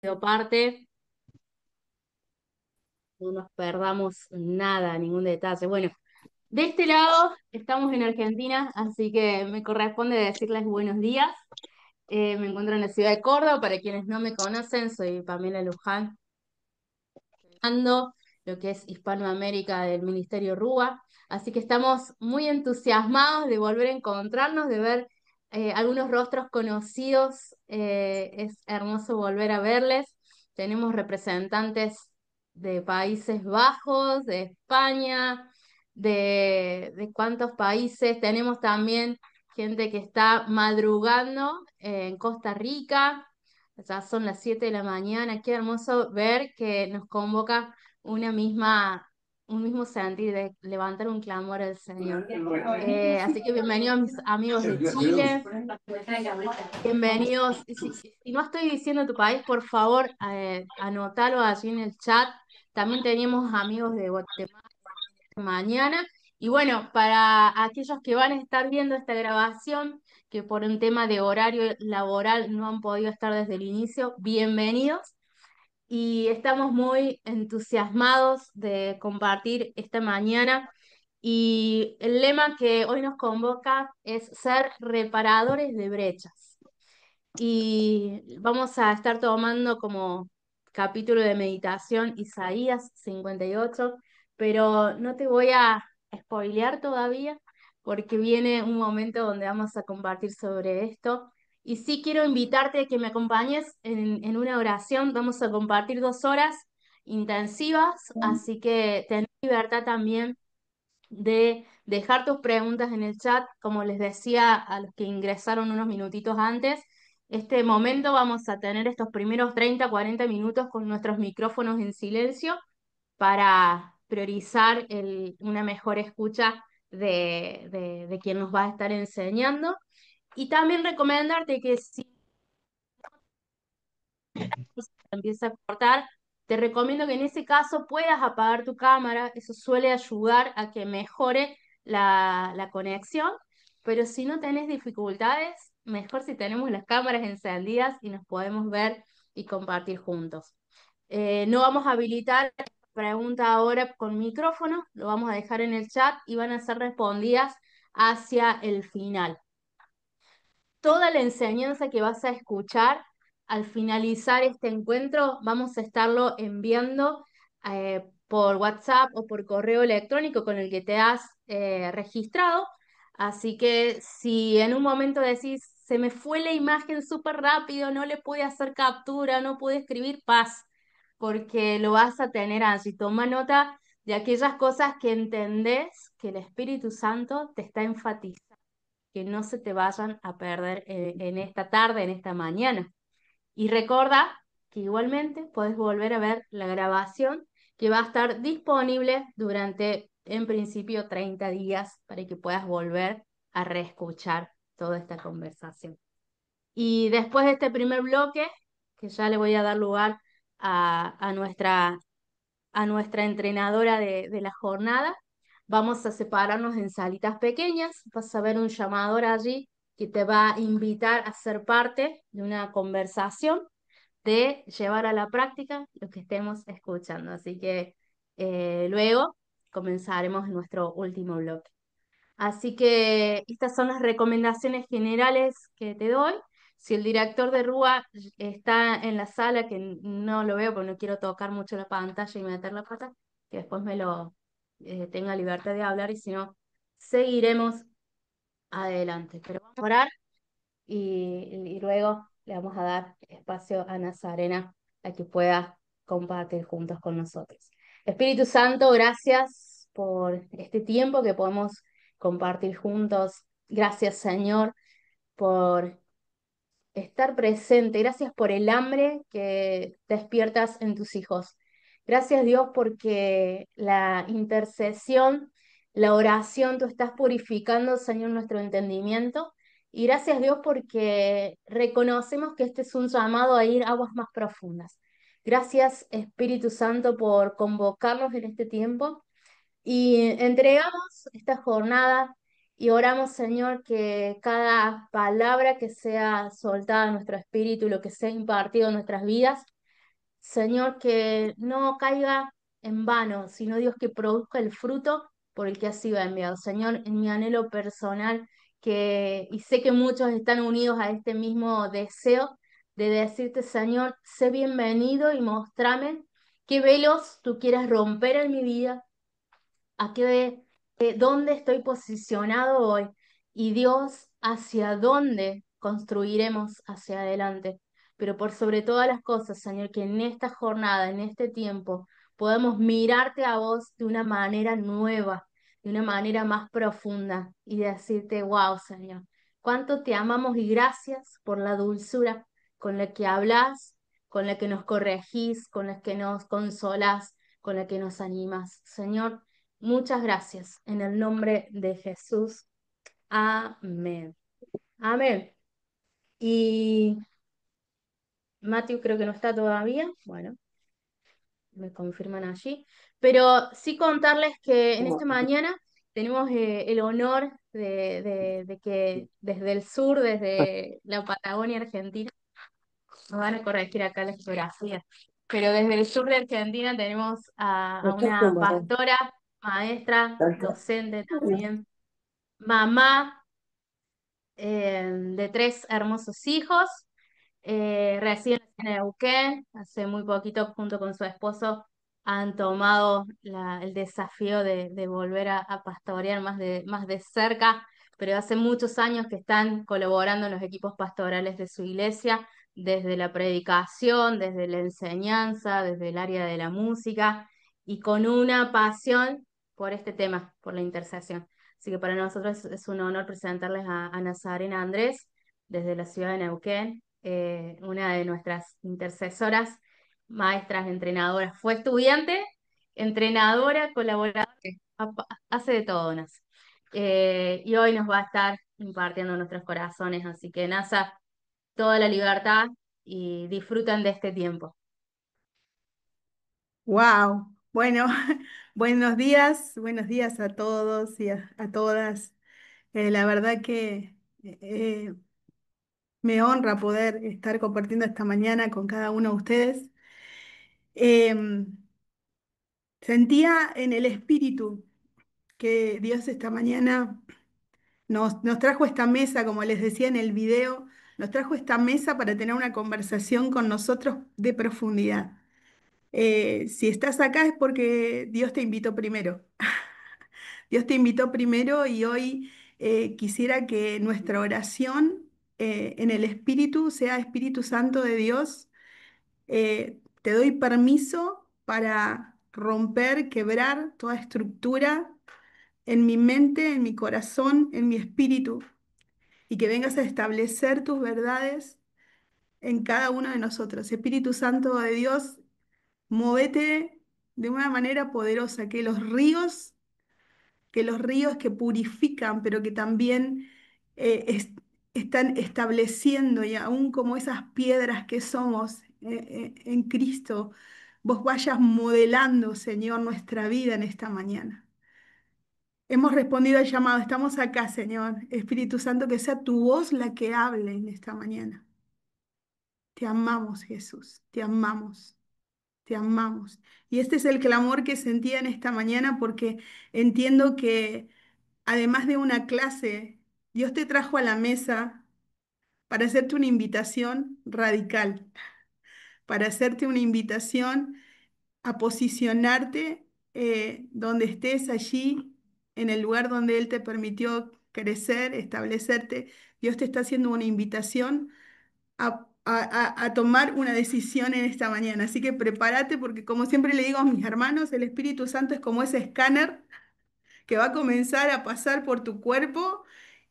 parte, no nos perdamos nada, ningún detalle. Bueno, de este lado estamos en Argentina, así que me corresponde decirles buenos días. Me encuentro en la ciudad de Córdoba, para quienes no me conocen, soy Pamela Luján, ando lo que es Hispanoamérica del Ministerio RUA, así que estamos muy entusiasmados de volver a encontrarnos, de ver algunos rostros conocidos. Es hermoso volver a verles. Tenemos representantes de Países Bajos, de España, de cuántos países. Tenemos también gente que está madrugando en Costa Rica. Ya son las 7 de la mañana. Qué hermoso ver que nos convoca un mismo sentir de levantar un clamor al Señor. Así que bienvenidos mis amigos de Chile, bienvenidos. Si no estoy diciendo tu país, por favor, anótalo allí en el chat. También teníamos amigos de Guatemala mañana. Y bueno, para aquellos que van a estar viendo esta grabación, que por un tema de horario laboral no han podido estar desde el inicio, bienvenidos. Y estamos muy entusiasmados de compartir esta mañana. Y el lema que hoy nos convoca es ser reparadores de brechas. Y vamos a estar tomando como capítulo de meditación Isaías 58, pero no te voy a spoilear todavía porque viene un momento donde vamos a compartir sobre esto. Y sí quiero invitarte a que me acompañes en una oración. Vamos a compartir 2 horas intensivas, así que ten libertad también de dejar tus preguntas en el chat. Como les decía a los que ingresaron unos minutitos antes, este momento vamos a tener estos primeros 30, 40 minutos con nuestros micrófonos en silencio para priorizar una mejor escucha de quien nos va a estar enseñando. Y también recomendarte que si empieza a cortar, te recomiendo que en ese caso puedas apagar tu cámara. Eso suele ayudar a que mejore la conexión, pero si no tenés dificultades, mejor si tenemos las cámaras encendidas y nos podemos ver y compartir juntos. No vamos a habilitar la pregunta ahora con micrófono, lo vamos a dejar en el chat y van a ser respondidas hacia el final. Toda la enseñanza que vas a escuchar al finalizar este encuentro, vamos a estarlo enviando por WhatsApp o por correo electrónico con el que te has registrado. Así que si en un momento decís, se me fue la imagen súper rápido, no le pude hacer captura, no pude escribir, paz, porque lo vas a tener allí. Toma nota de aquellas cosas que entendés que el Espíritu Santo te está enfatizando, que no se te vayan a perder en esta tarde, en esta mañana. Y recuerda que igualmente puedes volver a ver la grabación, que va a estar disponible durante, en principio, 30 días para que puedas volver a reescuchar toda esta conversación. Y después de este primer bloque, que ya le voy a dar lugar a nuestra entrenadora de la jornada. Vamos a separarnos en salitas pequeñas. Vas a ver un llamador allí que te va a invitar a ser parte de una conversación, de llevar a la práctica lo que estemos escuchando. Así que luego comenzaremos nuestro último bloque. Así que estas son las recomendaciones generales que te doy. Si el director de RUA está en la sala, que no lo veo porque no quiero tocar mucho la pantalla y meter la pata, que después me lo tenga libertad de hablar, y si no, seguiremos adelante. Pero vamos a orar y luego le vamos a dar espacio a Nazarena a que pueda compartir juntos con nosotros. Espíritu Santo, gracias por este tiempo que podemos compartir juntos. Gracias, Señor, por estar presente. Gracias por el hambre que despiertas en tus hijos. Gracias, Dios, porque la intercesión, la oración, tú estás purificando, Señor, nuestro entendimiento. Y gracias, Dios, porque reconocemos que este es un llamado a ir a aguas más profundas. Gracias, Espíritu Santo, por convocarnos en este tiempo. Y entregamos esta jornada y oramos, Señor, que cada palabra que sea soltada en nuestro espíritu, lo que sea impartido en nuestras vidas, Señor, que no caiga en vano, sino Dios que produzca el fruto por el que ha sido enviado. Señor, en mi anhelo personal, y sé que muchos están unidos a este mismo deseo de decirte, Señor, sé bienvenido y mostrame qué velos tú quieras romper en mi vida, a qué, dónde estoy posicionado hoy y Dios, hacia dónde construiremos hacia adelante. Pero por sobre todas las cosas, Señor, que en esta jornada, en este tiempo, podamos mirarte a vos de una manera nueva, de una manera más profunda y decirte, wow, Señor, cuánto te amamos y gracias por la dulzura con la que hablas, con la que nos corregís, con la que nos consolás, con la que nos animas. Señor, muchas gracias. En el nombre de Jesús. Amén. Amén. Y Matthew creo que no está todavía. Bueno, me confirman allí. Pero sí contarles que en esta mañana tenemos el honor de que desde el sur, desde la Patagonia Argentina, nos van a corregir acá la geografía, pero desde el sur de Argentina tenemos a una pastora, maestra, docente también, mamá de tres hermosos hijos, recién en Neuquén, hace muy poquito junto con su esposo han tomado el desafío de volver a pastorear más de cerca, pero hace muchos años que están colaborando en los equipos pastorales de su iglesia, desde la predicación, desde la enseñanza, desde el área de la música y con una pasión por este tema, por la intercesión. Así que para nosotros es un honor presentarles a Nazarena Andrés desde la ciudad de Neuquén, una de nuestras intercesoras, maestras, entrenadoras. Fue estudiante, entrenadora, colaboradora, hace de todo, Nasa. Y hoy nos va a estar impartiendo nuestros corazones, así que Nasa, toda la libertad y disfrutan de este tiempo. Wow. Bueno, buenos días a todos y a todas. La verdad que me honra poder estar compartiendo esta mañana con cada uno de ustedes. Em, Sentía en el espíritu que Dios esta mañana nos trajo esta mesa, como les decía en el video, nos trajo esta mesa para tener una conversación con nosotros de profundidad. Si estás acá es porque Dios te invitó primero. Dios te invitó primero y hoy quisiera que nuestra oración en el Espíritu sea Espíritu Santo de Dios. Te doy permiso para romper, quebrar toda estructura en mi mente, en mi corazón, en mi espíritu y que vengas a establecer tus verdades en cada uno de nosotros. Espíritu Santo de Dios, móvete de una manera poderosa, que los ríos que purifican, pero que también están estableciendo, y aún como esas piedras que somos en Cristo, vos vayas modelando, Señor, nuestra vida en esta mañana. Hemos respondido al llamado, estamos acá, Señor. Espíritu Santo, que sea tu voz la que hable en esta mañana. Te amamos, Jesús, te amamos. Te amamos. Y este es el clamor que sentía en esta mañana porque entiendo que además de una clase, Dios te trajo a la mesa para hacerte una invitación radical, para hacerte una invitación a posicionarte donde estés allí, en el lugar donde Él te permitió crecer, establecerte. Dios te está haciendo una invitación a tomar una decisión en esta mañana. Así que prepárate porque como siempre le digo a mis hermanos, el Espíritu Santo es como ese escáner que va a comenzar a pasar por tu cuerpo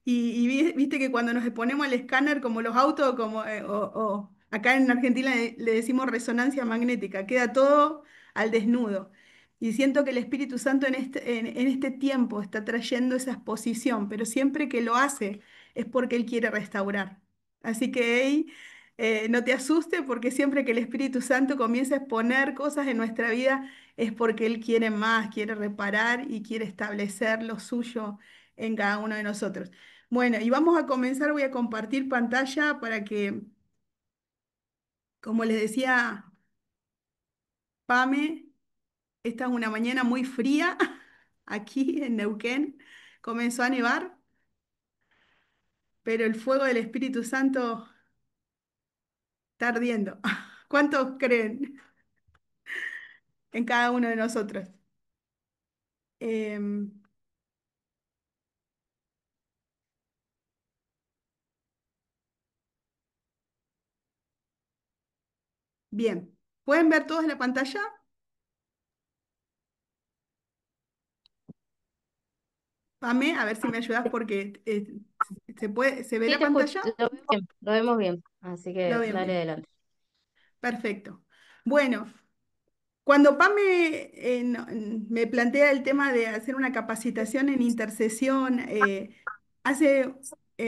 y viste que cuando nos ponemos el escáner como los autos, como, o acá en Argentina le decimos resonancia magnética, queda todo al desnudo. Y siento que el Espíritu Santo en este tiempo está trayendo esa exposición, pero siempre que lo hace es porque Él quiere restaurar. Así que hey, no te asustes porque siempre que el Espíritu Santo comienza a exponer cosas en nuestra vida, es porque Él quiere más, quiere reparar y quiere establecer lo suyo en cada uno de nosotros. Bueno, y vamos a comenzar, voy a compartir pantalla para que, como les decía Pame, esta es una mañana muy fría aquí en Neuquén. Comenzó a nevar, pero el fuego del Espíritu Santo está ardiendo. ¿Cuántos creen en cada uno de nosotros? Em, bien, ¿pueden ver todos la pantalla? Pame, a ver si me ayudas porque ¿se ve Sí, la te escucho, pantalla? lo vemos bien, así Lo que ven dale bien. adelante. Perfecto. Bueno, cuando Pam me plantea el tema de hacer una capacitación en intercesión, hace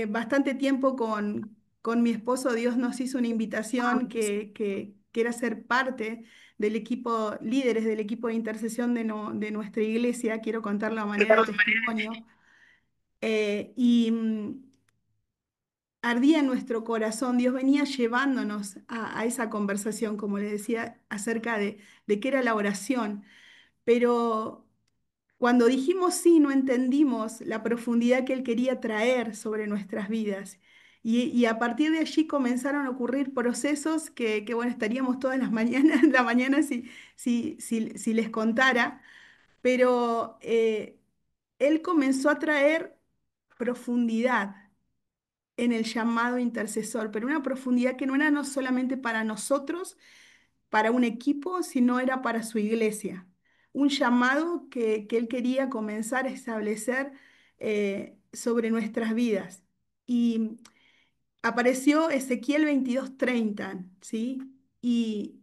bastante tiempo con mi esposo Dios nos hizo una invitación que era ser parte del equipo, líderes del equipo de intercesión de nuestra iglesia. Quiero contarlo a manera de testimonio. Y ardía en nuestro corazón, Dios venía llevándonos a esa conversación, como les decía, acerca de qué era la oración. Pero cuando dijimos sí, no entendimos la profundidad que Él quería traer sobre nuestras vidas. Y a partir de allí comenzaron a ocurrir procesos bueno, estaríamos todas las mañanas, la mañana si les contara, pero Él comenzó a traer profundidad en el llamado intercesor, pero una profundidad que no era no solamente para nosotros, para un equipo, sino era para su iglesia. Un llamado que él quería comenzar a establecer sobre nuestras vidas. Y apareció Ezequiel 22:30, ¿sí? Y,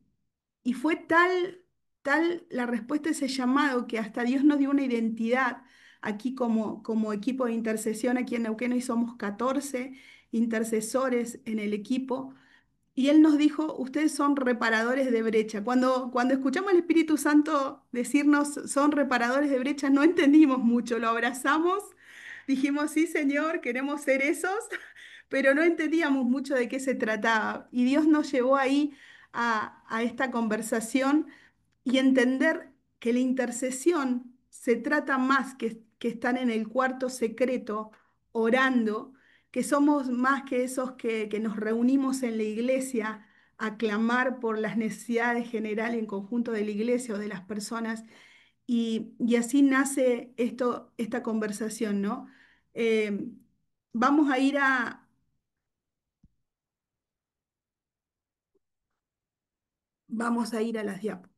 y fue tal la respuesta a ese llamado que hasta Dios nos dio una identidad aquí como equipo de intercesión. Aquí en Neuquén hoy somos 14 intercesores en el equipo y Él nos dijo, ustedes son reparadores de brecha. Cuando escuchamos al Espíritu Santo decirnos, son reparadores de brecha, no entendimos mucho, lo abrazamos, dijimos, sí, Señor, queremos ser esos, pero no entendíamos mucho de qué se trataba. Y Dios nos llevó ahí a esta conversación y entender que la intercesión se trata más que estar en el cuarto secreto orando, que somos más que esos que nos reunimos en la iglesia a clamar por las necesidades generales en conjunto de la iglesia o de las personas. Y así nace esta conversación, ¿no? Eh, vamos a ir vamos a ir a las diapositivas.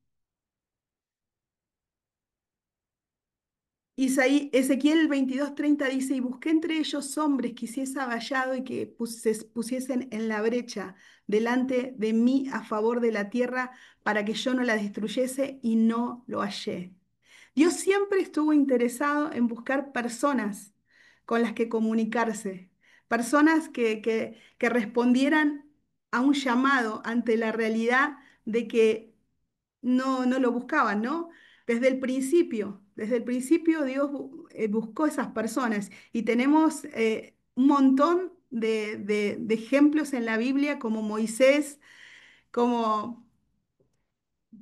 Ezequiel 22:30 dice, y busqué entre ellos hombres que hiciese vallado y que se pusiesen en la brecha delante de mí a favor de la tierra para que yo no la destruyese y no lo hallé. Dios siempre estuvo interesado en buscar personas con las que comunicarse, personas que respondieran a un llamado ante la realidad de que no lo buscaban, ¿no? Desde el principio Dios buscó esas personas y tenemos un montón de ejemplos en la Biblia como Moisés, como,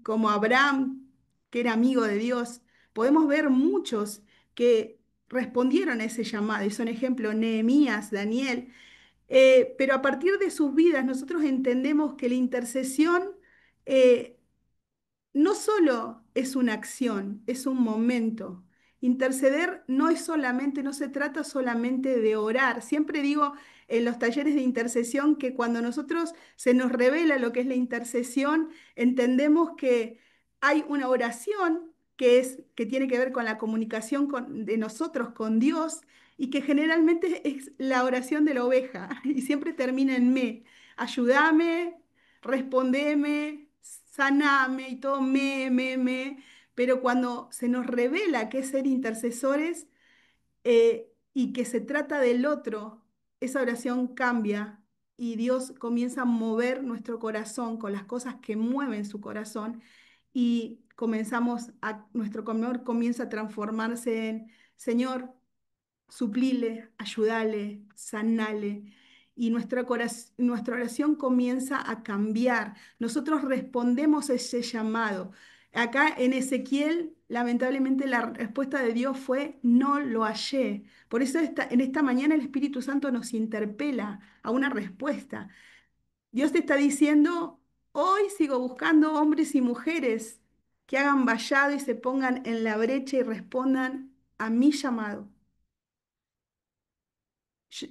como Abraham, que era amigo de Dios. Podemos ver muchos que respondieron a ese llamado y son ejemplos Nehemías, Daniel, pero a partir de sus vidas nosotros entendemos que la intercesión no solo es una acción, es un momento. Interceder no es solamente, no se trata solamente de orar. Siempre digo en los talleres de intercesión que cuando nosotros se nos revela lo que es la intercesión, entendemos que hay una oración que tiene que ver con la comunicación de nosotros con Dios y que generalmente es la oración de la oveja y siempre termina en me. Ayúdame, respondeme, saname y todo pero cuando se nos revela que es ser intercesores y que se trata del otro, esa oración cambia y Dios comienza a mover nuestro corazón con las cosas que mueven su corazón y nuestro comer comienza a transformarse en, Señor, suplile, ayudale, sanale. Y nuestra oración comienza a cambiar. Nosotros respondemos a ese llamado. Acá en Ezequiel, lamentablemente la respuesta de Dios fue, no lo hallé. Por eso en esta mañana el Espíritu Santo nos interpela a una respuesta. Dios te está diciendo, hoy sigo buscando hombres y mujeres que hagan vallado y se pongan en la brecha y respondan a mi llamado.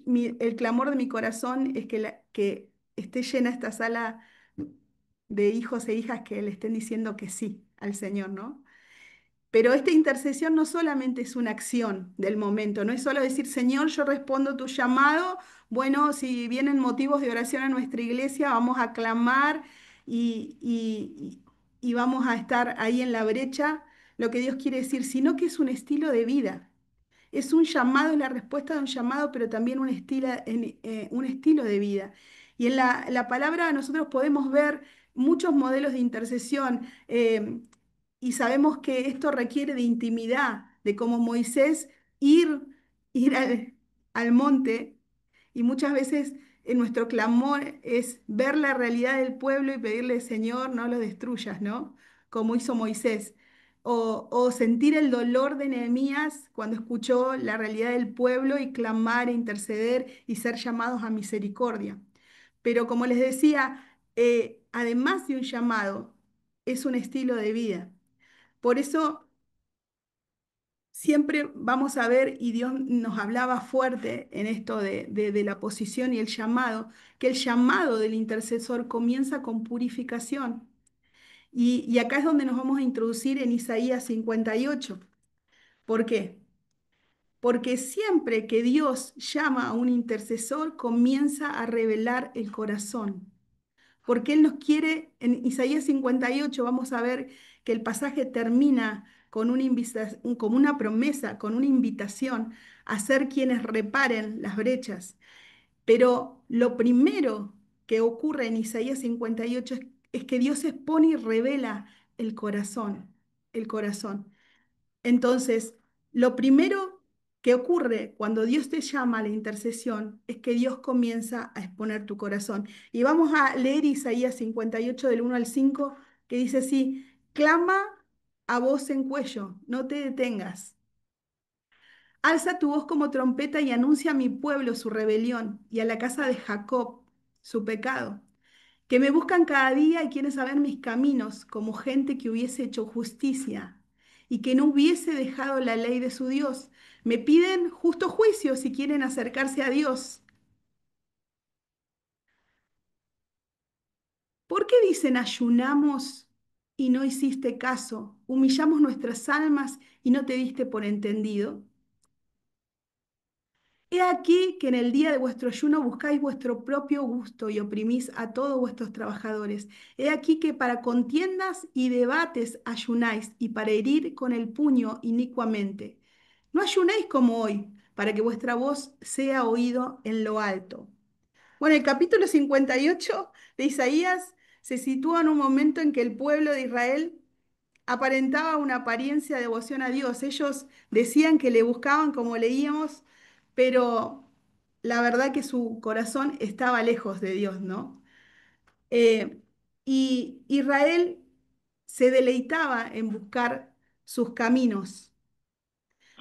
El clamor de mi corazón es que esté llena esta sala de hijos e hijas que le estén diciendo que sí al Señor, ¿no? Pero esta intercesión no solamente es una acción del momento, no es solo decir, Señor, yo respondo tu llamado. Bueno, si vienen motivos de oración a nuestra iglesia, vamos a clamar y, y vamos a estar ahí en la brecha, lo que Dios quiere decir, sino que es un estilo de vida. Es un llamado, es la respuesta de un llamado, pero también un estilo de vida. Y en la palabra nosotros podemos ver muchos modelos de intercesión. Y sabemos que esto requiere de intimidad, de como Moisés ir, ir al monte y muchas veces nuestro clamor es ver la realidad del pueblo y pedirle, Señor, no lo destruyas, ¿no? Como hizo Moisés. O sentir el dolor de Nehemías cuando escuchó la realidad del pueblo y clamar e interceder y ser llamados a misericordia. Pero como les decía, además de un llamado, es un estilo de vida. Por eso siempre vamos a ver, y Dios nos hablaba fuerte en esto de la posición y el llamado, que el llamado del intercesor comienza con purificación. Y acá es donde nos vamos a introducir en Isaías 58. ¿Por qué? Porque siempre que Dios llama a un intercesor, comienza a revelar el corazón. Porque Él nos quiere, en Isaías 58 vamos a ver que el pasaje termina con como una promesa, con una invitación a ser quienes reparen las brechas. Pero lo primero que ocurre en Isaías 58 es que Dios expone y revela el corazón, el corazón. Entonces, lo primero que ocurre cuando Dios te llama a la intercesión es que Dios comienza a exponer tu corazón. Y vamos a leer Isaías 58 del 1 al 5 que dice así, clama a voz en cuello, no te detengas. Alza tu voz como trompeta y anuncia a mi pueblo su rebelión y a la casa de Jacob su pecado, que me buscan cada día y quieren saber mis caminos como gente que hubiese hecho justicia y que no hubiese dejado la ley de su Dios. Me piden justo juicio si quieren acercarse a Dios. ¿Por qué dicen ayunamos y no hiciste caso? Humillamos nuestras almas y no te diste por entendido. He aquí que en el día de vuestro ayuno buscáis vuestro propio gusto y oprimís a todos vuestros trabajadores. He aquí que para contiendas y debates ayunáis y para herir con el puño inicuamente. No ayunéis como hoy, para que vuestra voz sea oído en lo alto. Bueno, el capítulo 58 de Isaías se sitúa en un momento en que el pueblo de Israel aparentaba una apariencia de devoción a Dios. Ellos decían que le buscaban como leíamos, pero la verdad que su corazón estaba lejos de Dios, ¿no? Eh, y Israel se deleitaba en buscar sus caminos,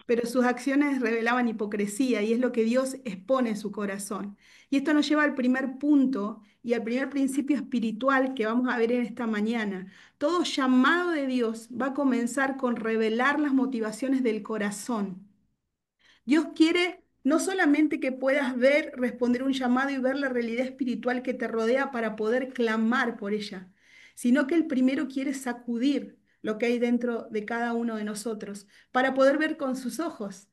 pero sus acciones revelaban hipocresía y es lo que Dios expone en su corazón. Y esto nos lleva al primer punto y al primer principio espiritual que vamos a ver en esta mañana. Todo llamado de Dios va a comenzar con revelar las motivaciones del corazón. Dios quiere no solamente que puedas ver, responder un llamado y ver la realidad espiritual que te rodea para poder clamar por ella, sino que Él primero quiere sacudir lo que hay dentro de cada uno de nosotros para poder ver con sus ojos.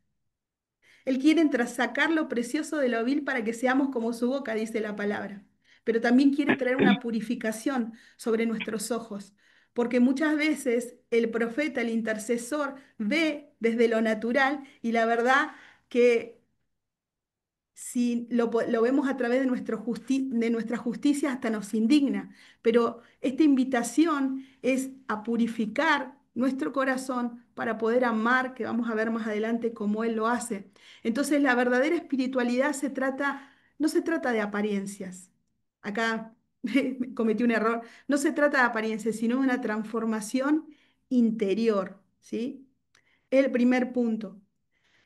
Él quiere sacar lo precioso de lo vil para que seamos como su boca, dice la palabra. Pero también quiere traer una purificación sobre nuestros ojos, porque muchas veces el profeta, el intercesor, ve desde lo natural y la verdad que si lo vemos a través de, de nuestra justicia hasta nos indigna, pero esta invitación es a purificar nuestro corazón para poder amar, que vamos a ver más adelante cómo Él lo hace. Entonces la verdadera espiritualidad no se trata de apariencias. Acá cometí un error, no se trata de apariencias, sino de una transformación interior, ¿sí? El primer punto.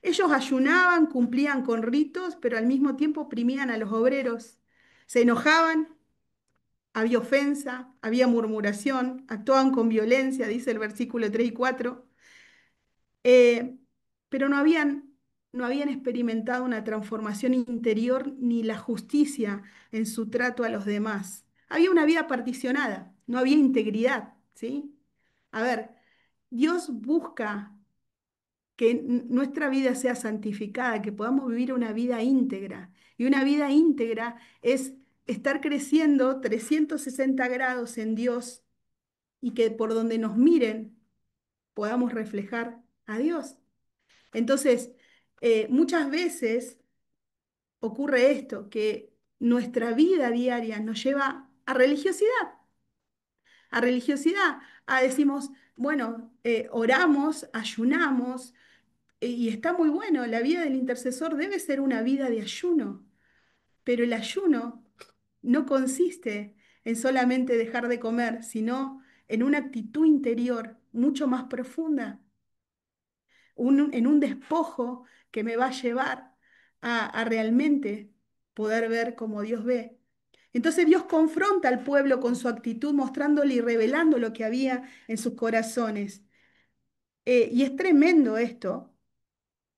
Ellos ayunaban, cumplían con ritos, pero al mismo tiempo oprimían a los obreros. Se enojaban, había ofensa, había murmuración, actuaban con violencia, dice el versículo 3 y 4, eh, pero no habían experimentado una transformación interior ni la justicia en su trato a los demás. Había una vida particionada, no había integridad, ¿sí? A ver, Dios busca que nuestra vida sea santificada, que podamos vivir una vida íntegra. Y una vida íntegra es estar creciendo 360 grados en Dios y que por donde nos miren podamos reflejar a Dios. Entonces, muchas veces ocurre esto, que nuestra vida diaria nos lleva a religiosidad, decimos, bueno, oramos, ayunamos, y está muy bueno, la vida del intercesor debe ser una vida de ayuno, pero el ayuno no consiste en solamente dejar de comer, sino en una actitud interior mucho más profunda, en un despojo que me va a llevar a realmente poder ver como Dios ve. Entonces Dios confronta al pueblo con su actitud, mostrándole y revelando lo que había en sus corazones. Y es tremendo esto,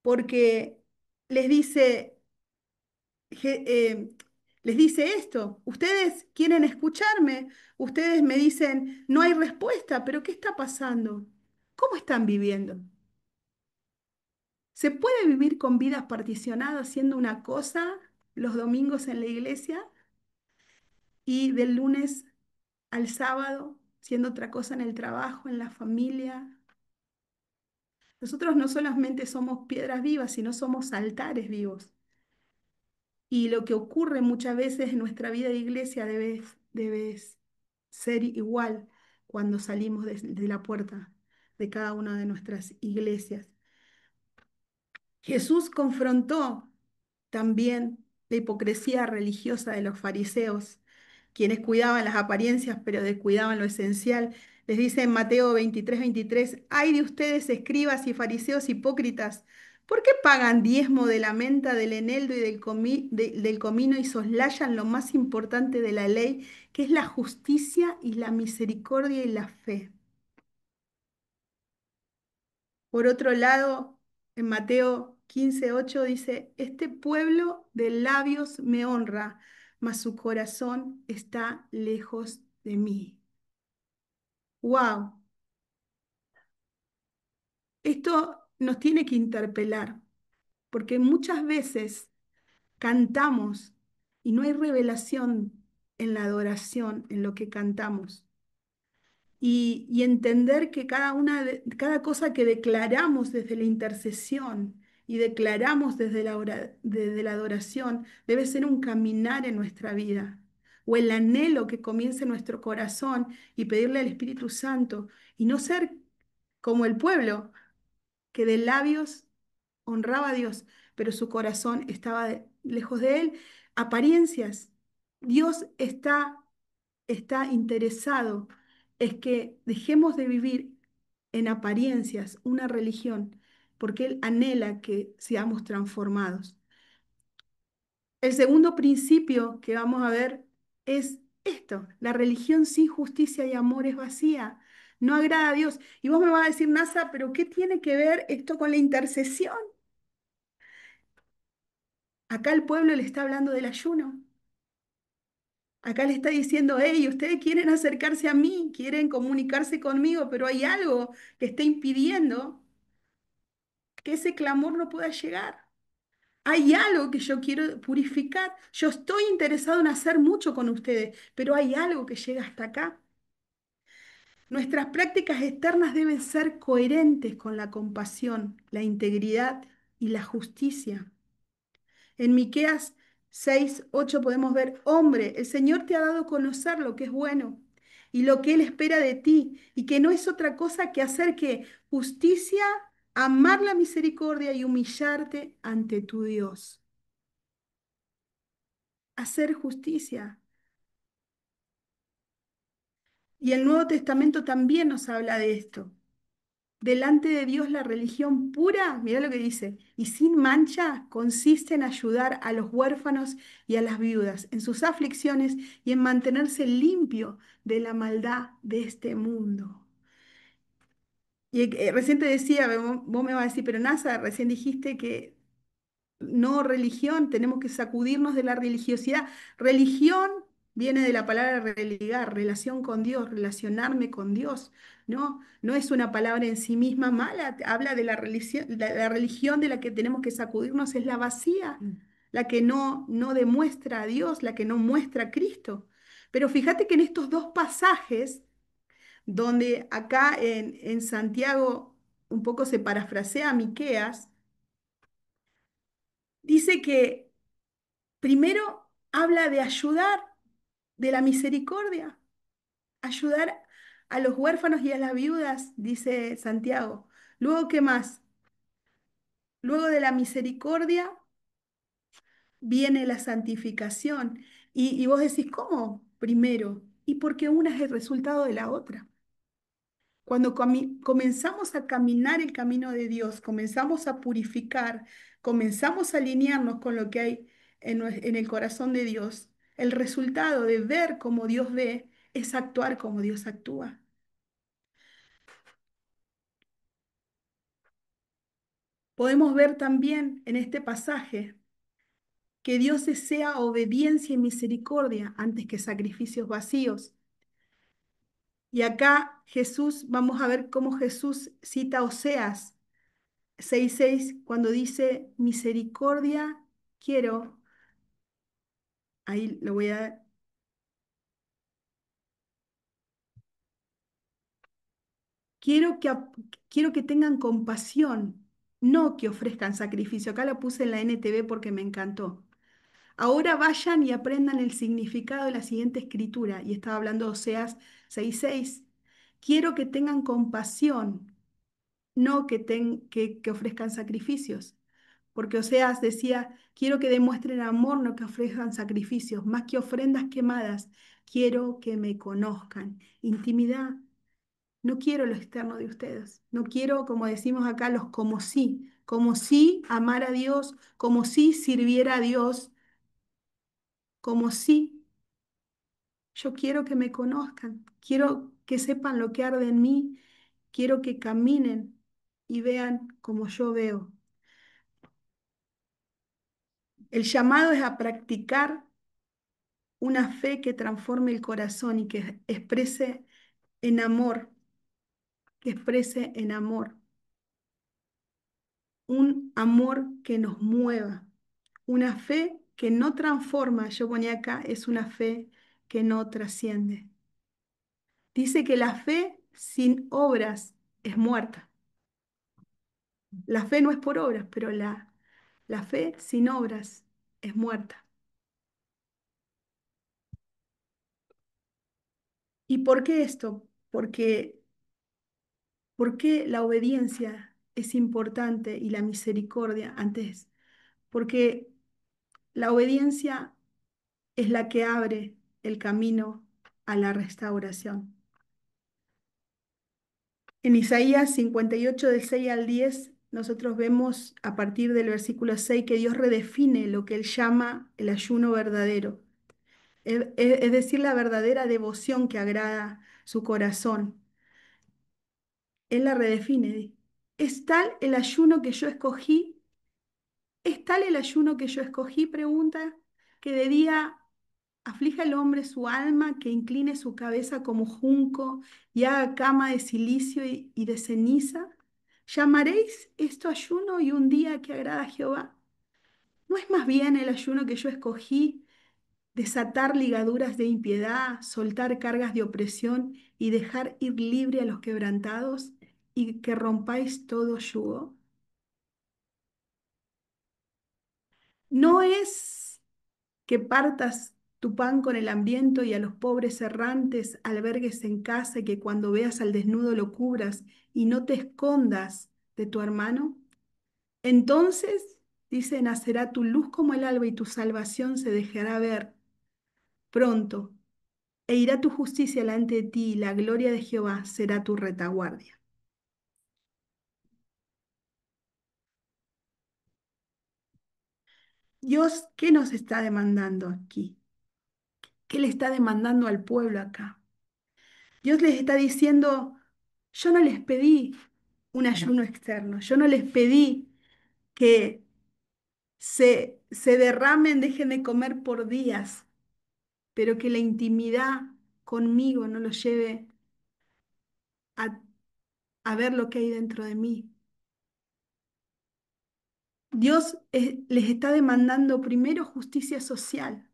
porque les dice, je- eh, les dice esto, ustedes quieren escucharme, ustedes me dicen, no hay respuesta, pero ¿qué está pasando? ¿Cómo están viviendo? ¿Se puede vivir con vidas particionadas haciendo una cosa los domingos en la iglesia y del lunes al sábado siendo otra cosa en el trabajo, en la familia? Nosotros no solamente somos piedras vivas, sino somos altares vivos. Y lo que ocurre muchas veces en nuestra vida de iglesia debe ser igual cuando salimos de la puerta de cada una de nuestras iglesias. Jesús confrontó también la hipocresía religiosa de los fariseos, quienes cuidaban las apariencias pero descuidaban lo esencial. Les dice en Mateo 23:23, ay de ustedes, escribas y fariseos hipócritas, ¿por qué pagan diezmo de la menta, del eneldo y del comino y soslayan lo más importante de la ley, que es la justicia y la misericordia y la fe? Por otro lado, en Mateo 15:8 dice, este pueblo de labios me honra, mas su corazón está lejos de mí. ¡Wow! Esto nos tiene que interpelar, porque muchas veces cantamos y no hay revelación en la adoración, en lo que cantamos. Y entender que cada cosa que declaramos desde la intercesión y declaramos desde la adoración debe ser un caminar en nuestra vida o el anhelo que comience en nuestro corazón y pedirle al Espíritu Santo y no ser como el pueblo que de labios honraba a Dios, pero su corazón estaba lejos de él. Apariencias. Dios está interesado es que dejemos de vivir en apariencias una religión, porque Él anhela que seamos transformados. El segundo principio que vamos a ver es esto: la religión sin justicia y amor es vacía, no agrada a Dios. Y vos me vas a decir, Nasa, pero ¿qué tiene que ver esto con la intercesión? Acá el pueblo le está hablando del ayuno. Acá le está diciendo, hey, ustedes quieren acercarse a mí, quieren comunicarse conmigo, pero hay algo que está impidiendo que ese clamor no pueda llegar. Hay algo que yo quiero purificar. Yo estoy interesado en hacer mucho con ustedes, pero hay algo que llega hasta acá. Nuestras prácticas externas deben ser coherentes con la compasión, la integridad y la justicia. En Miqueas 6:8 podemos ver, hombre, el Señor te ha dado a conocer lo que es bueno y lo que Él espera de ti, y que no es otra cosa que hacer que justicia, amar la misericordia y humillarte ante tu Dios. Hacer justicia. Y el Nuevo Testamento también nos habla de esto. Delante de Dios la religión pura, mira lo que dice, y sin mancha consiste en ayudar a los huérfanos y a las viudas en sus aflicciones y en mantenerse limpio de la maldad de este mundo. Y recién te decía, vos me vas a decir, pero NASA, recién dijiste que no religión, tenemos que sacudirnos de la religiosidad. Religión viene de la palabra religar, relación con Dios, relacionarme con Dios, ¿no? No es una palabra en sí misma mala, habla de la religión de la que tenemos que sacudirnos es la vacía, la que no demuestra a Dios, la que no muestra a Cristo. Pero fíjate que en estos dos pasajes, donde acá en Santiago un poco se parafrasea a Miqueas, dice que primero habla de ayudar, de la misericordia, ayudar a los huérfanos y a las viudas, dice Santiago. Luego, ¿qué más? Luego de la misericordia viene la santificación. Y vos decís, ¿cómo? Primero, y porque una es el resultado de la otra. Cuando comenzamos a caminar el camino de Dios, comenzamos a purificar, comenzamos a alinearnos con lo que hay en el corazón de Dios, el resultado de ver como Dios ve es actuar como Dios actúa. Podemos ver también en este pasaje que Dios desea obediencia y misericordia antes que sacrificios vacíos. Y acá Jesús, vamos a ver cómo Jesús cita Oseas 6:6 cuando dice, misericordia quiero, ahí lo voy a, quiero quiero que tengan compasión, no que ofrezcan sacrificio. Acá la puse en la NTV porque me encantó. Ahora vayan y aprendan el significado de la siguiente escritura, y estaba hablando de Oseas 6:6. Quiero que tengan compasión, no que ofrezcan sacrificios. Porque Oseas decía, quiero que demuestren amor, no que ofrezcan sacrificios, más que ofrendas quemadas, quiero que me conozcan. Intimidad, no quiero lo externo de ustedes, no quiero, como decimos acá, los como si amar a Dios, como si sirviera a Dios, como si yo quiero que me conozcan, quiero que sepan lo que arde en mí, quiero que caminen y vean como yo veo. El llamado es a practicar una fe que transforme el corazón y que exprese en amor, que exprese en amor, un amor que nos mueva, una fe que no transforma, yo ponía acá, es una fe que no trasciende. Dice que la fe sin obras es muerta. La fe no es por obras, pero la fe sin obras es muerta. ¿Y por qué esto? ¿Por qué la obediencia es importante y la misericordia antes? Porque la obediencia es la que abre el camino a la restauración. En Isaías 58, del 6 al 10, nosotros vemos a partir del versículo 6 que Dios redefine lo que Él llama el ayuno verdadero, es decir, la verdadera devoción que agrada su corazón. Él la redefine. ¿Es tal el ayuno que yo escogí? ¿Es tal el ayuno que yo escogí? Pregunta, que de día aflija el hombre su alma, que incline su cabeza como junco y haga cama de silicio y de ceniza. ¿Llamaréis esto ayuno y un día que agrada a Jehová? ¿No es más bien el ayuno que yo escogí, desatar ligaduras de impiedad, soltar cargas de opresión y dejar ir libre a los quebrantados y que rompáis todo yugo? ¿No es que partas tu pan con el hambriento y a los pobres errantes albergues en casa y que cuando veas al desnudo lo cubras y no te escondas de tu hermano? Entonces, dice, nacerá tu luz como el alba y tu salvación se dejará ver pronto, e irá tu justicia delante de ti y la gloria de Jehová será tu retaguardia. Dios, ¿qué nos está demandando aquí? ¿Qué le está demandando al pueblo acá? Dios les está diciendo, yo no les pedí un ayuno externo, yo no les pedí que se derramen, dejen de comer por días, pero que la intimidad conmigo no los lleve a, a ver lo que hay dentro de mí. Dios les está demandando primero justicia social,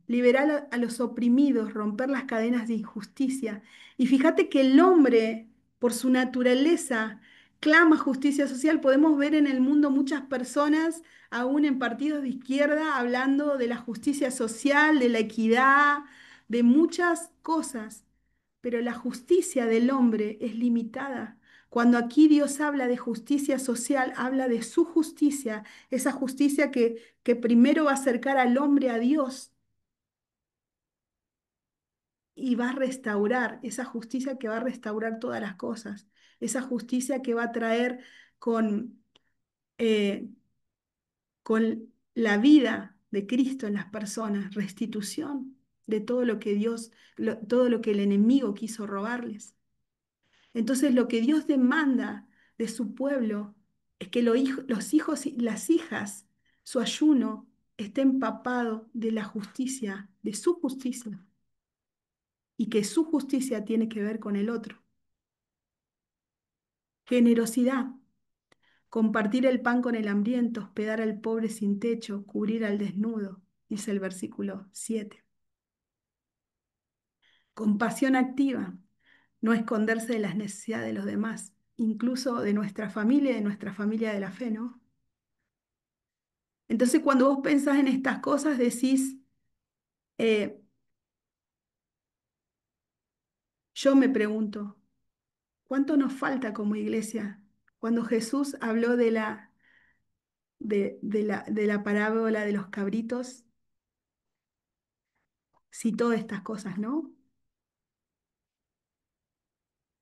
liberar a los oprimidos, romper las cadenas de injusticia. Y fíjate que el hombre, por su naturaleza, clama justicia social. Podemos ver en el mundo muchas personas, aún en partidos de izquierda, hablando de la justicia social, de la equidad, de muchas cosas. Pero la justicia del hombre es limitada. Cuando aquí Dios habla de justicia social, habla de su justicia, esa justicia que primero va a acercar al hombre a Dios y va a restaurar, esa justicia que va a restaurar todas las cosas, esa justicia que va a traer con, eh, con la vida de Cristo en las personas, restitución de todo lo que Dios, todo lo que el enemigo quiso robarles. Entonces lo que Dios demanda de su pueblo es que los hijos y las hijas, su ayuno, esté empapado de la justicia, de su justicia, y que su justicia tiene que ver con el otro. Generosidad, compartir el pan con el hambriento, hospedar al pobre sin techo, cubrir al desnudo, dice el versículo 7. Compasión activa, no esconderse de las necesidades de los demás, incluso de nuestra familia y de nuestra familia de la fe, ¿no? Entonces, cuando vos pensás en estas cosas, decís, eh, yo me pregunto, ¿cuánto nos falta como iglesia? Cuando Jesús habló de la parábola de los cabritos, citó estas cosas, ¿no?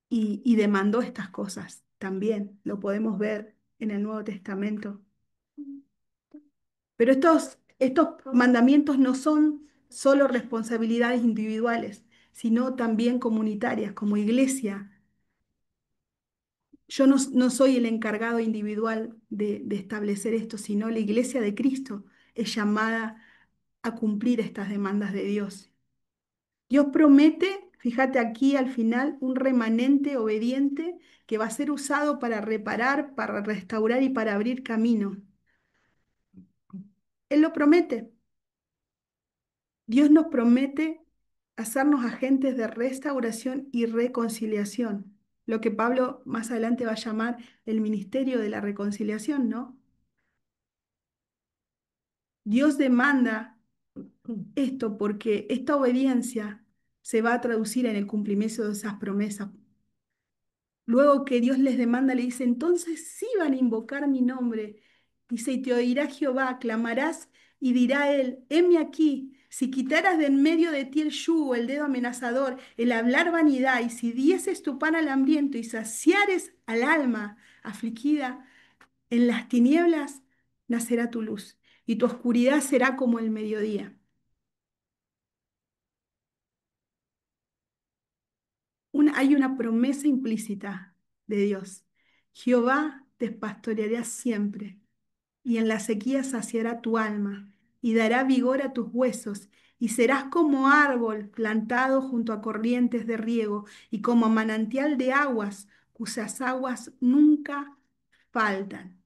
Y demandó estas cosas también, lo podemos ver en el Nuevo Testamento. Pero estos mandamientos no son solo responsabilidades individuales, sino también comunitarias, como iglesia. Yo no soy el encargado individual de establecer esto, sino la iglesia de Cristo es llamada a cumplir estas demandas de Dios. Dios promete, fíjate aquí al final, un remanente obediente que va a ser usado para reparar, para restaurar y para abrir camino. Él lo promete. Dios nos promete hacernos agentes de restauración y reconciliación, lo que Pablo más adelante va a llamar el ministerio de la reconciliación, ¿no? Dios demanda esto porque esta obediencia se va a traducir en el cumplimiento de esas promesas. Luego que Dios les demanda, le dice, entonces sí van a invocar mi nombre. Dice, y te oirá Jehová, clamarás y dirá él, heme aquí, si quitaras de en medio de ti el yugo, el dedo amenazador, el hablar vanidad, y si dieses tu pan al hambriento y saciares al alma afligida, en las tinieblas nacerá tu luz, y tu oscuridad será como el mediodía. Hay una promesa implícita de Dios. Jehová te pastoreará siempre y en la sequía saciará tu alma, y dará vigor a tus huesos, y serás como árbol plantado junto a corrientes de riego, y como manantial de aguas, cuyas aguas nunca faltan.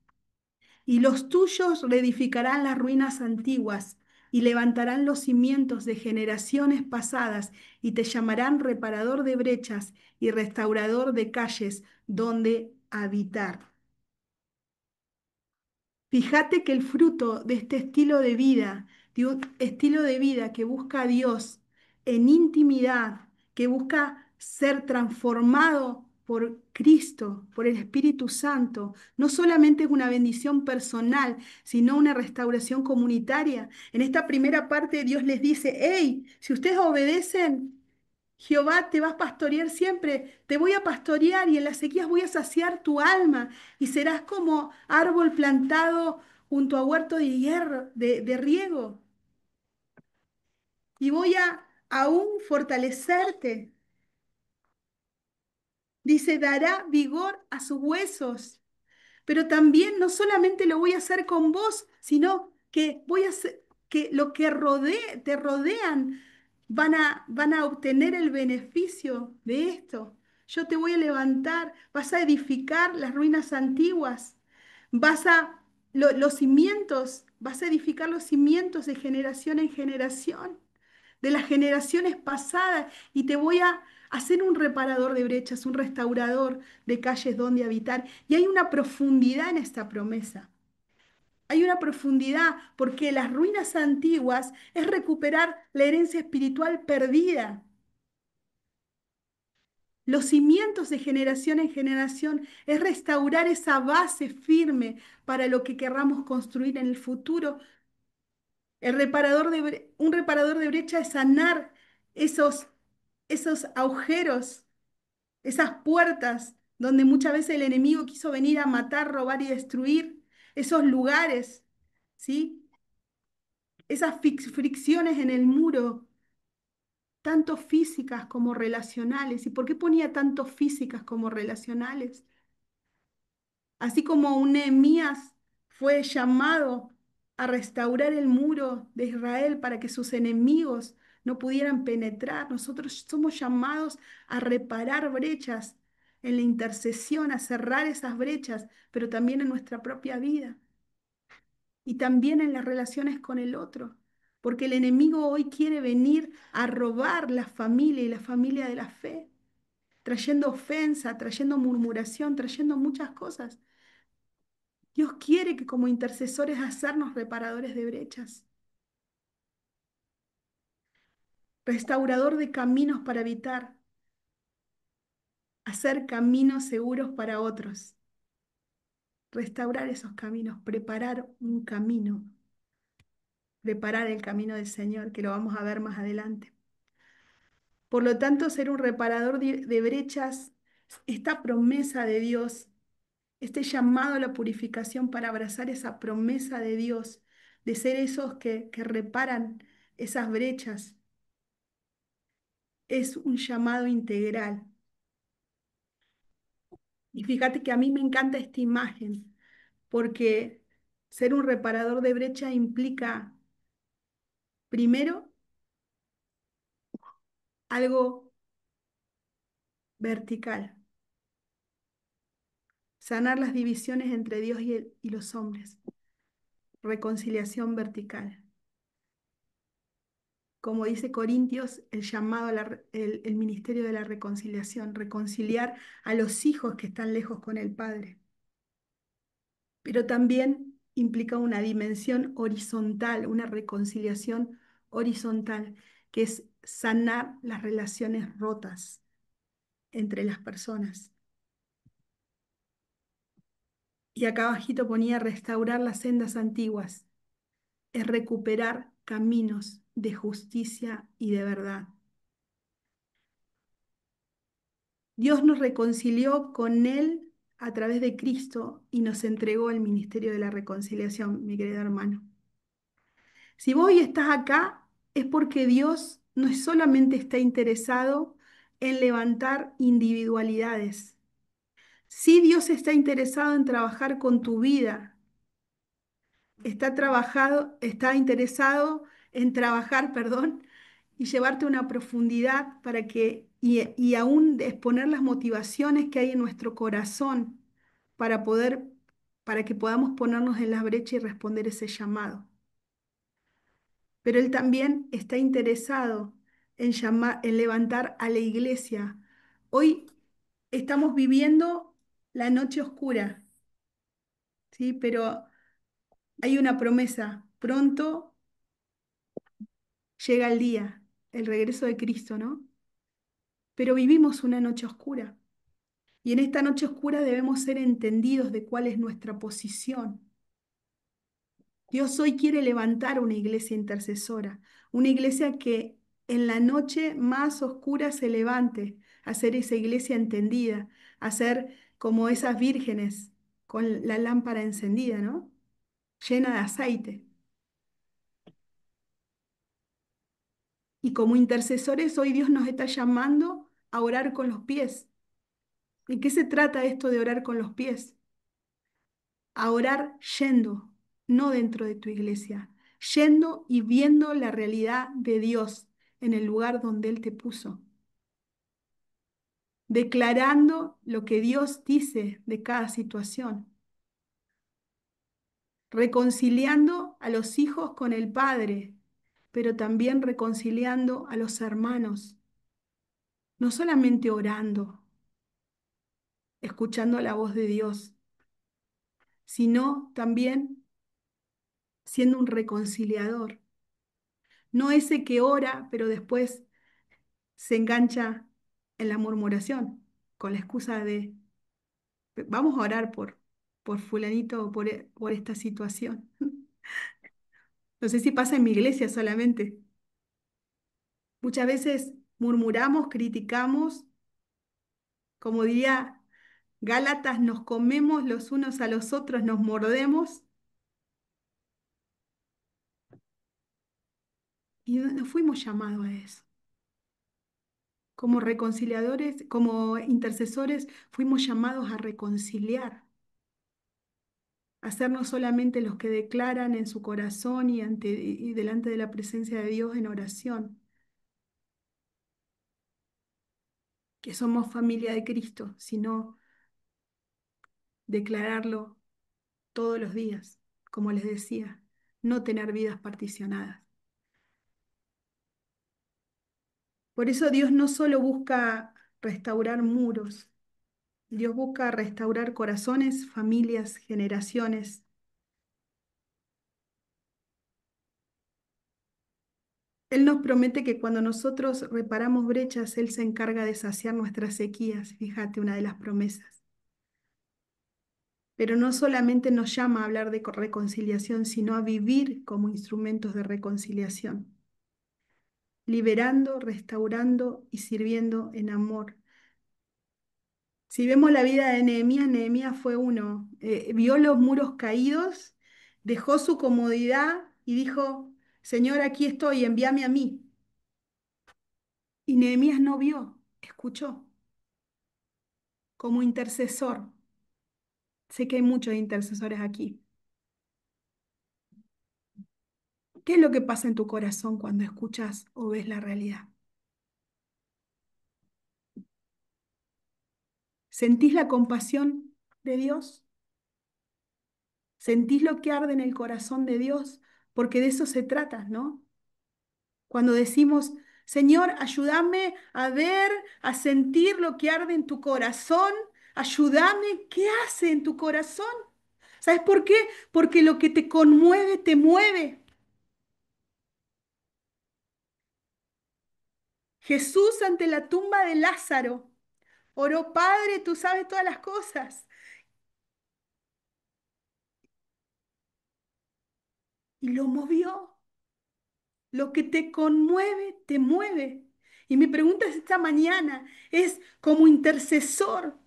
Y los tuyos reedificarán las ruinas antiguas, y levantarán los cimientos de generaciones pasadas, y te llamarán reparador de brechas y restaurador de calles donde habitar. Fíjate que el fruto de este estilo de vida, de un estilo de vida que busca a Dios en intimidad, que busca ser transformado por Cristo, por el Espíritu Santo, no solamente es una bendición personal, sino una restauración comunitaria. En esta primera parte Dios les dice, hey, si ustedes obedecen, Jehová te va a pastorear siempre, te voy a pastorear y en las sequías voy a saciar tu alma y serás como árbol plantado junto a huerto de hierro, de riego, y voy a aún fortalecerte. Dice, dará vigor a sus huesos. Pero también no solamente lo voy a hacer con vos, sino que voy a hacer que lo que te rodean van a obtener el beneficio de esto. Yo te voy a levantar, vas a edificar las ruinas antiguas, los cimientos, vas a edificar los cimientos de generación en generación, de las generaciones pasadas, y te voy a hacer un reparador de brechas, un restaurador de calles donde habitar. Y hay una profundidad en esta promesa. Hay una profundidad porque las ruinas antiguas es recuperar la herencia espiritual perdida. Los cimientos de generación en generación es restaurar esa base firme para lo que querramos construir en el futuro. Un reparador de brecha es sanar esos, esos agujeros, esas puertas donde muchas veces el enemigo quiso venir a matar, robar y destruir, esos lugares, ¿sí? Esas fricciones en el muro, tanto físicas como relacionales. ¿Y por qué ponía tanto físicas como relacionales? Así como un Nehemías fue llamado a restaurar el muro de Israel para que sus enemigos no pudieran penetrar, nosotros somos llamados a reparar brechas en la intercesión, a cerrar esas brechas, pero también en nuestra propia vida y también en las relaciones con el otro. Porque el enemigo hoy quiere venir a robar la familia y la familia de la fe, trayendo ofensa, trayendo murmuración, trayendo muchas cosas. Dios quiere que como intercesores hacernos reparadores de brechas, restaurador de caminos para habitar, hacer caminos seguros para otros, restaurar esos caminos, preparar un camino, preparar el camino del Señor, que lo vamos a ver más adelante. Por lo tanto, ser un reparador de brechas, esta promesa de Dios, este llamado a la purificación para abrazar esa promesa de Dios, de ser esos que reparan esas brechas, es un llamado integral. Y fíjate que a mí me encanta esta imagen, porque ser un reparador de brecha implica, primero, algo vertical, sanar las divisiones entre Dios y los hombres, reconciliación vertical. Como dice Corintios, el llamado, el ministerio de la reconciliación, reconciliar a los hijos que están lejos con el Padre. Pero también implica una dimensión horizontal, una reconciliación horizontal, que es sanar las relaciones rotas entre las personas. Y acá abajito ponía restaurar las sendas antiguas, es recuperar caminos de justicia y de verdad. Dios nos reconcilió con Él a través de Cristo y nos entregó el ministerio de la reconciliación, mi querido hermano. Si vos hoy estás acá, es porque Dios no es solamente está interesado en levantar individualidades. Sí, Dios está interesado en trabajar con tu vida. Está interesado en trabajar, perdón, y llevarte a una profundidad y aún exponer las motivaciones que hay en nuestro corazón para para que podamos ponernos en la brecha y responder ese llamado. Pero Él también está interesado en levantar a la iglesia. Hoy estamos viviendo la noche oscura, ¿sí? Pero hay una promesa. Pronto llega el día, el regreso de Cristo, ¿no? Pero vivimos una noche oscura. Y en esta noche oscura debemos ser entendidos de cuál es nuestra posición. Dios hoy quiere levantar una iglesia intercesora, una iglesia que en la noche más oscura se levante, a ser esa iglesia entendida, a ser como esas vírgenes con la lámpara encendida, ¿no? llena de aceite. Y como intercesores, hoy Dios nos está llamando a orar con los pies. ¿De qué se trata esto de orar con los pies? A orar yendo, no dentro de tu iglesia, yendo y viendo la realidad de Dios en el lugar donde Él te puso, declarando lo que Dios dice de cada situación, reconciliando a los hijos con el Padre, pero también reconciliando a los hermanos, no solamente orando, escuchando la voz de Dios, sino también siendo un reconciliador, no ese que ora, pero después se engancha en la murmuración, con la excusa de, vamos a orar por fulanito o por esta situación. No sé si pasa en mi iglesia solamente. Muchas veces murmuramos, criticamos, como diría Gálatas, nos comemos los unos a los otros, nos mordemos y no fuimos llamados a eso. Como reconciliadores, como intercesores, fuimos llamados a reconciliar, a ser no solamente los que declaran en su corazón y delante de la presencia de Dios en oración, que somos familia de Cristo, sino declararlo todos los días, como les decía, no tener vidas particionadas. Por eso Dios no solo busca restaurar muros, Dios busca restaurar corazones, familias, generaciones. Él nos promete que cuando nosotros reparamos brechas, Él se encarga de saciar nuestras sequías. Fíjate, una de las promesas. Pero no solamente nos llama a hablar de reconciliación, sino a vivir como instrumentos de reconciliación, liberando, restaurando y sirviendo en amor. Si vemos la vida de Nehemías, Nehemías fue uno, vio los muros caídos, dejó su comodidad y dijo, Señor, aquí estoy, envíame a mí. Y Nehemías no vio, escuchó como intercesor. Sé que hay muchos intercesores aquí. ¿Qué es lo que pasa en tu corazón cuando escuchas o ves la realidad? ¿Sentís la compasión de Dios? ¿Sentís lo que arde en el corazón de Dios? Porque de eso se trata, ¿no? Cuando decimos, Señor, ayúdame a ver, a sentir lo que arde en tu corazón, ayúdame, ¿qué hace en tu corazón? ¿Sabes por qué? Porque lo que te conmueve te mueve. Jesús ante la tumba de Lázaro oró, Padre, tú sabes todas las cosas. Y lo movió. Lo que te conmueve, te mueve. Y mi pregunta es esta mañana, es como intercesor,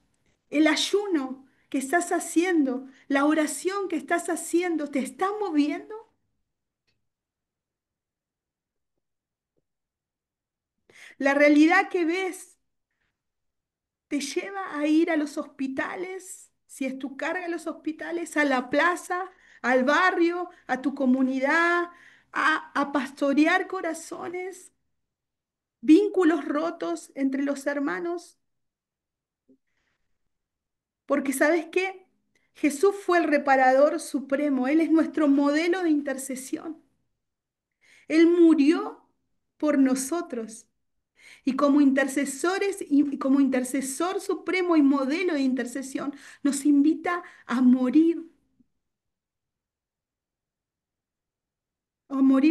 el ayuno que estás haciendo, la oración que estás haciendo, ¿te está moviendo? La realidad que ves te lleva a ir a los hospitales, si es tu carga a los hospitales, a la plaza, al barrio, a tu comunidad, a pastorear corazones, vínculos rotos entre los hermanos. Porque ¿sabes qué? Jesús fue el reparador supremo, Él es nuestro modelo de intercesión. Él murió por nosotros. Y como intercesores y como intercesor supremo y modelo de intercesión, nos invita a morir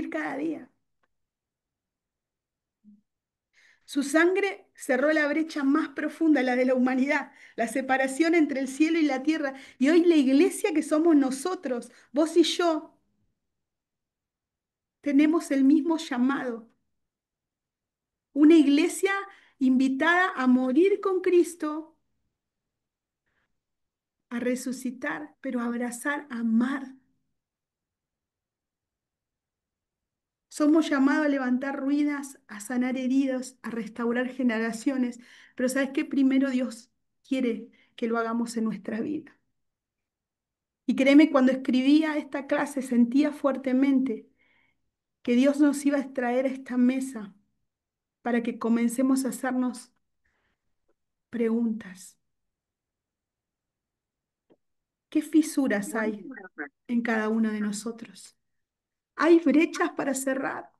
cada día. Su sangre cerró la brecha más profunda, la de la humanidad, la separación entre el cielo y la tierra. Y hoy la iglesia que somos nosotros, vos y yo, tenemos el mismo llamado. Una iglesia invitada a morir con Cristo, a resucitar, pero a abrazar, a amar. Somos llamados a levantar ruinas, a sanar heridas, a restaurar generaciones. Pero ¿sabes qué? Primero Dios quiere que lo hagamos en nuestra vida. Y créeme, cuando escribía esta clase sentía fuertemente que Dios nos iba a traer a esta mesa para que comencemos a hacernos preguntas. ¿Qué fisuras hay en cada uno de nosotros? ¿Hay brechas para cerrar?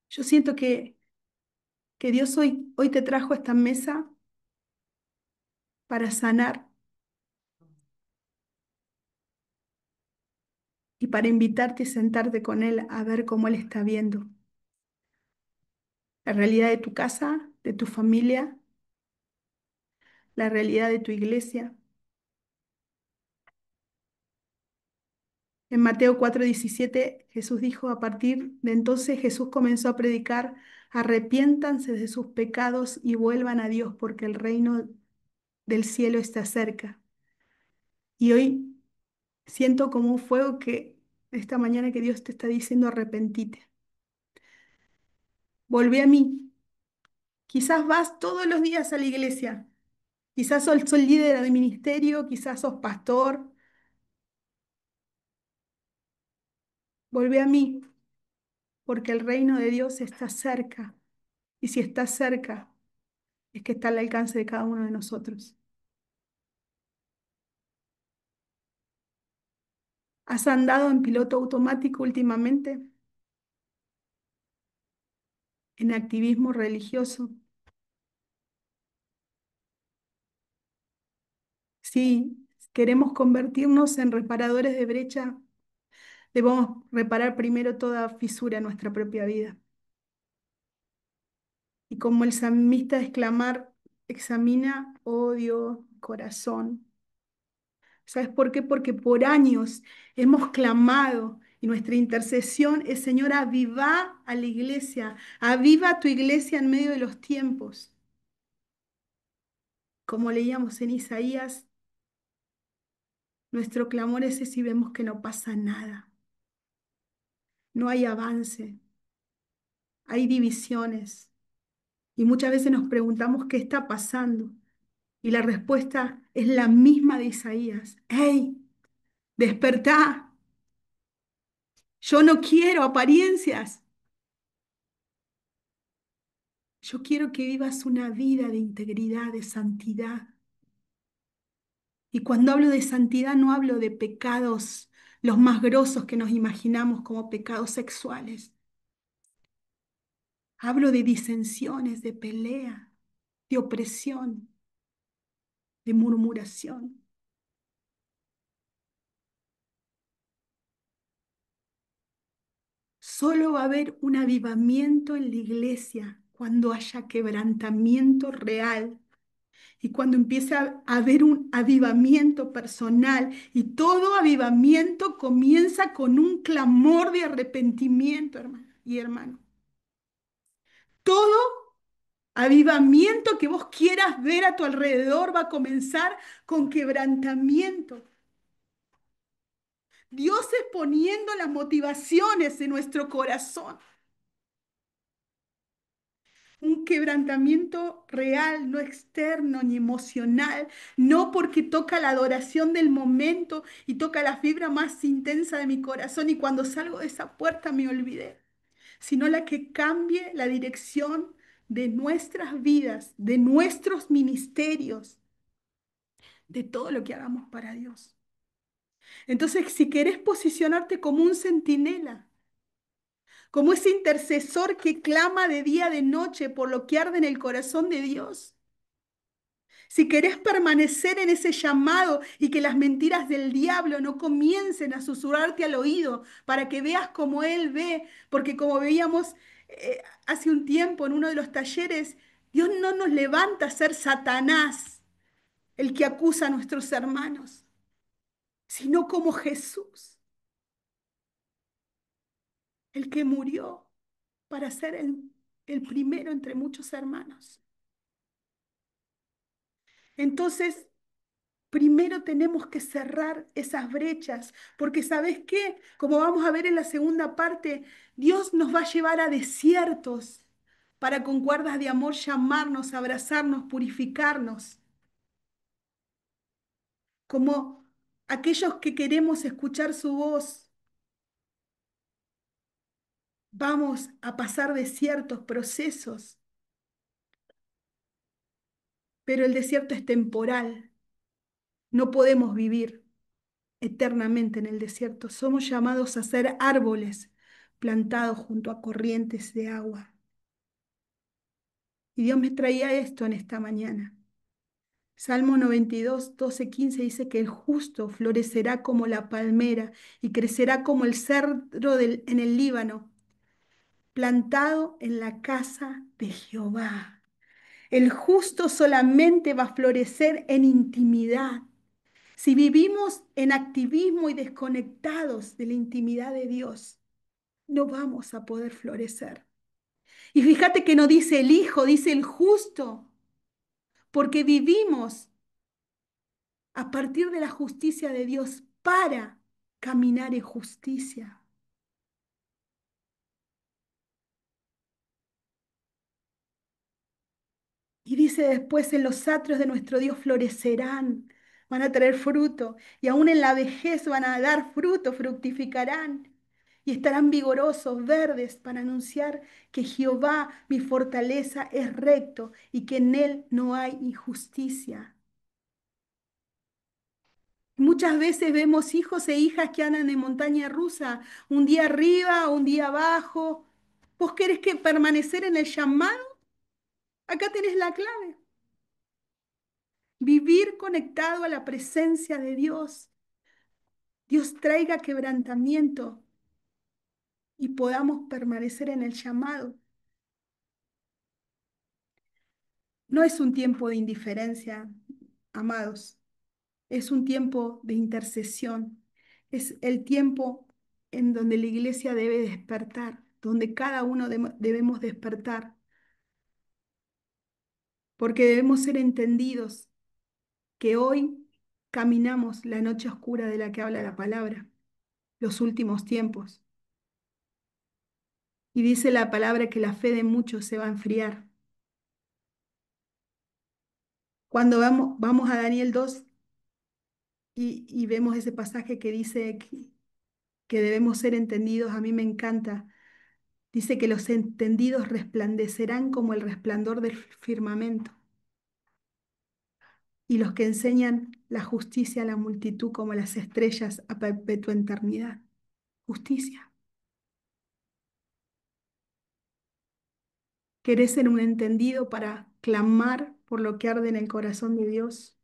Yo siento que Dios hoy te trajo a esta mesa para sanar y para invitarte a sentarte con Él a ver cómo Él está viendo la realidad de tu casa, de tu familia, la realidad de tu iglesia. En Mateo 4:17 Jesús dijo, a partir de entonces Jesús comenzó a predicar, arrepiéntanse de sus pecados y vuelvan a Dios porque el reino del cielo está cerca. Y hoy siento como un fuego que esta mañana que Dios te está diciendo arrepentite. Volvé a mí. Quizás vas todos los días a la iglesia. Quizás sos líder de ministerio, quizás sos pastor. Volvé a mí porque el reino de Dios está cerca. Y si está cerca, es que está al alcance de cada uno de nosotros. ¿Has andado en piloto automático últimamente? ¿En activismo religioso? Si queremos convertirnos en reparadores de brecha, debemos reparar primero toda fisura en nuestra propia vida. Y como el salmista exclamar, examina, oh Dios, corazón. ¿Sabes por qué? Porque por años hemos clamado y nuestra intercesión es, Señor, aviva a la iglesia, aviva tu iglesia en medio de los tiempos. Como leíamos en Isaías, nuestro clamor es ese y vemos que no pasa nada, no hay avance, hay divisiones. Y muchas veces nos preguntamos qué está pasando. Y la respuesta es la misma de Isaías. ¡Hey! Despertá. Yo no quiero apariencias. Yo quiero que vivas una vida de integridad, de santidad. Y cuando hablo de santidad no hablo de pecados los más grosos que nos imaginamos como pecados sexuales. Hablo de disensiones, de pelea, de opresión, de murmuración. Solo va a haber un avivamiento en la iglesia cuando haya quebrantamiento real y cuando empiece a haber un avivamiento personal. Y todo avivamiento comienza con un clamor de arrepentimiento, hermano y hermano. Todo avivamiento que vos quieras ver a tu alrededor va a comenzar con quebrantamiento. Dios es poniendo las motivaciones en nuestro corazón. Un quebrantamiento real, no externo ni emocional, no porque toca la adoración del momento y toca la fibra más intensa de mi corazón y cuando salgo de esa puerta me olvidé, sino la que cambie la dirección de nuestras vidas, de nuestros ministerios, de todo lo que hagamos para Dios. Entonces, si querés posicionarte como un centinela, como ese intercesor que clama de día, de noche por lo que arde en el corazón de Dios, si querés permanecer en ese llamado y que las mentiras del diablo no comiencen a susurrarte al oído para que veas como Él ve, porque como veíamos hace un tiempo en uno de los talleres, Dios no nos levanta a ser Satanás, el que acusa a nuestros hermanos, sino como Jesús, el que murió para ser el primero entre muchos hermanos. Entonces, primero tenemos que cerrar esas brechas, porque ¿sabes qué? Como vamos a ver en la segunda parte, Dios nos va a llevar a desiertos para con cuerdas de amor llamarnos, abrazarnos, purificarnos, como aquellos que queremos escuchar su voz. Vamos a pasar desiertos, procesos, pero el desierto es temporal. No podemos vivir eternamente en el desierto. Somos llamados a ser árboles plantados junto a corrientes de agua. Y Dios me traía esto en esta mañana. Salmo 92, 12, 15 dice que el justo florecerá como la palmera y crecerá como el cedro en el Líbano, plantado en la casa de Jehová. El justo solamente va a florecer en intimidad. Si vivimos en activismo y desconectados de la intimidad de Dios, no vamos a poder florecer. Y fíjate que no dice el hijo, dice el justo, porque vivimos a partir de la justicia de Dios para caminar en justicia. Y dice después, en los atrios de nuestro Dios florecerán, van a traer fruto, y aún en la vejez van a dar fruto, fructificarán, y estarán vigorosos, verdes, para anunciar que Jehová, mi fortaleza, es recto y que en él no hay injusticia. Muchas veces vemos hijos e hijas que andan en montaña rusa, un día arriba, un día abajo. ¿Vos querés que permanecer en el llamado? Acá tenés la clave. Vivir conectado a la presencia de Dios. Dios traiga quebrantamiento y podamos permanecer en el llamado. No es un tiempo de indiferencia, amados. Es un tiempo de intercesión. Es el tiempo en donde la iglesia debe despertar, donde cada uno debemos despertar, porque debemos ser entendidos que hoy caminamos la noche oscura de la que habla la palabra, los últimos tiempos. Y dice la palabra que la fe de muchos se va a enfriar. Cuando vamos a Daniel 2 y vemos ese pasaje que dice que debemos ser entendidos, a mí me encanta. Dice que los entendidos resplandecerán como el resplandor del firmamento y los que enseñan la justicia a la multitud como las estrellas a perpetua eternidad. Justicia. ¿Querés ser un entendido para clamar por lo que arde en el corazón de Dios?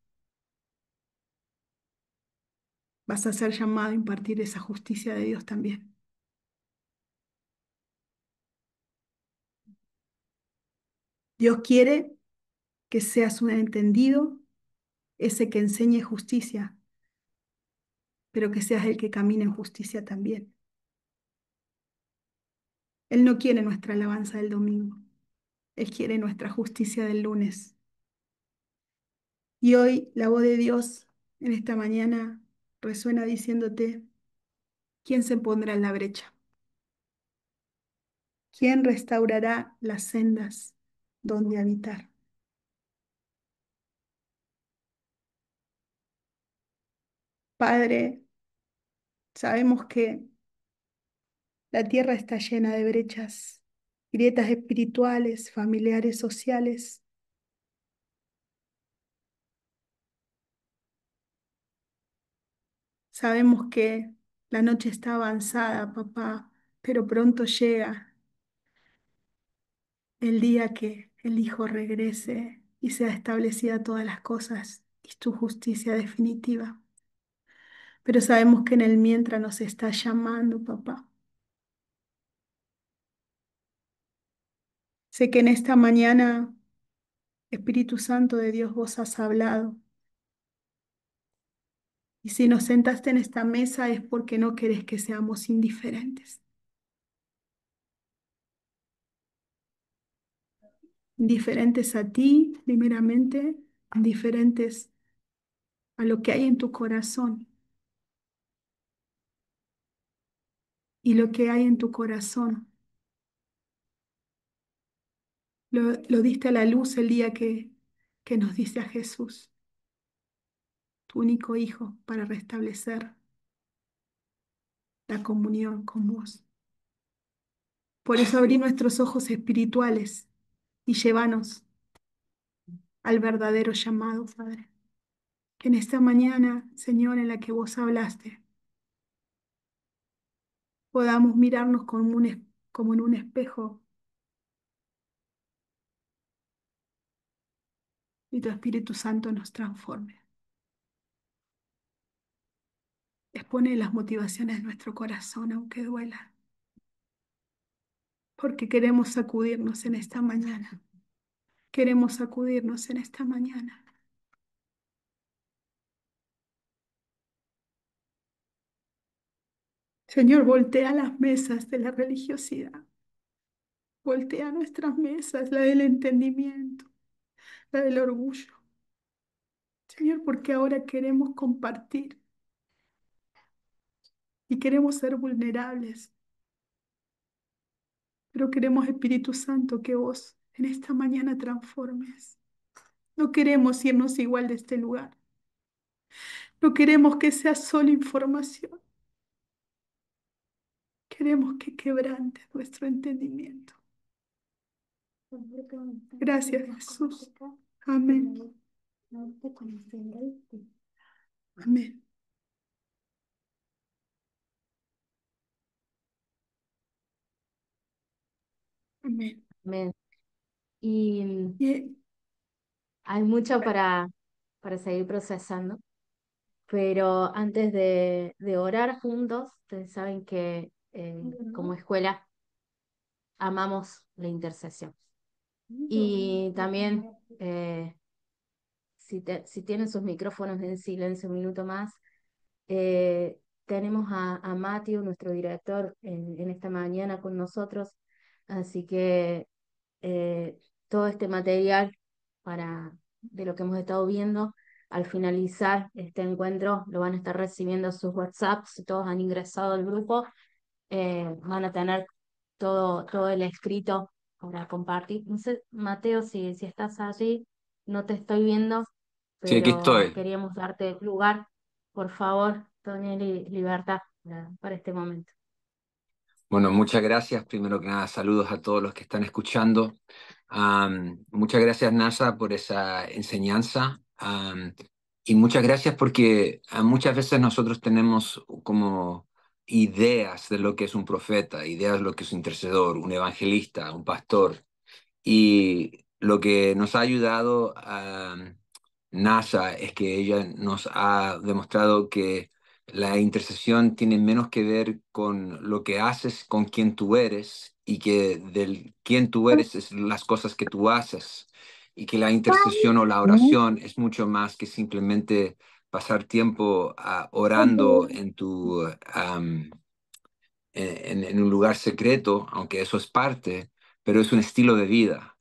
Vas a ser llamado a impartir esa justicia de Dios también. Dios quiere que seas un entendido, ese que enseñe justicia, pero que seas el que camine en justicia también. Él no quiere nuestra alabanza del domingo, Él quiere nuestra justicia del lunes. Y hoy la voz de Dios en esta mañana resuena diciéndote, ¿quién se pondrá en la brecha? ¿Quién restaurará las sendas donde habitar? Padre, sabemos que la tierra está llena de brechas, grietas espirituales, familiares, sociales. Sabemos que la noche está avanzada, papá, pero pronto llega el día que el Hijo regrese y sea establecida todas las cosas y tu justicia definitiva. Pero sabemos que en el mientras nos está llamando, papá. Sé que en esta mañana, Espíritu Santo de Dios, vos has hablado. Y si nos sentaste en esta mesa es porque no querés que seamos indiferentes. Indiferentes a ti, primeramente, diferentes a lo que hay en tu corazón. Y lo que hay en tu corazón lo diste a la luz el día que nos diste a Jesús, tu único Hijo, para restablecer la comunión con vos. Por eso abrí nuestros ojos espirituales y llévanos al verdadero llamado, Padre. Que en esta mañana, Señor, en la que vos hablaste, podamos mirarnos como en un espejo y tu Espíritu Santo nos transforme. Expone las motivaciones de nuestro corazón, aunque duela, porque queremos sacudirnos en esta mañana. Queremos sacudirnos en esta mañana. Señor, voltea las mesas de la religiosidad. Voltea nuestras mesas, la del entendimiento, la del orgullo. Señor, porque ahora queremos compartir y queremos ser vulnerables, pero queremos, Espíritu Santo, que vos en esta mañana transformes. No queremos irnos igual de este lugar. No queremos que sea solo información. Queremos que quebrantes nuestro entendimiento. Gracias, Jesús. Amén. Amén. Amén. Amén. Y Bien. hay mucho para seguir procesando, pero antes de orar juntos, ustedes saben que como escuela amamos la intercesión. Y también, si tienen sus micrófonos en silencio un minuto más, tenemos a Matthew, nuestro director, en esta mañana con nosotros, así que todo este material de lo que hemos estado viendo, al finalizar este encuentro, lo van a estar recibiendo a sus WhatsApps, si todos han ingresado al grupo, van a tener todo el escrito para compartir. No sé, Mateo, si estás allí, no te estoy viendo, Sí, aquí pero estoy. queríamos darte lugar. Por favor, Tony, libertad para este momento. Bueno, muchas gracias. Primero que nada, saludos a todos los que están escuchando. Muchas gracias, NASA, por esa enseñanza. Y muchas gracias porque muchas veces nosotros tenemos como ideas de lo que es un profeta, ideas de lo que es un intercesor, un evangelista, un pastor. Y lo que nos ha ayudado a NASA es que ella nos ha demostrado que la intercesión tiene menos que ver con lo que haces, con quién tú eres, y que del quién tú eres es las cosas que tú haces. Y que la intercesión o la oración es mucho más que simplemente pasar tiempo orando en en un lugar secreto, aunque eso es parte, pero es un estilo de vida.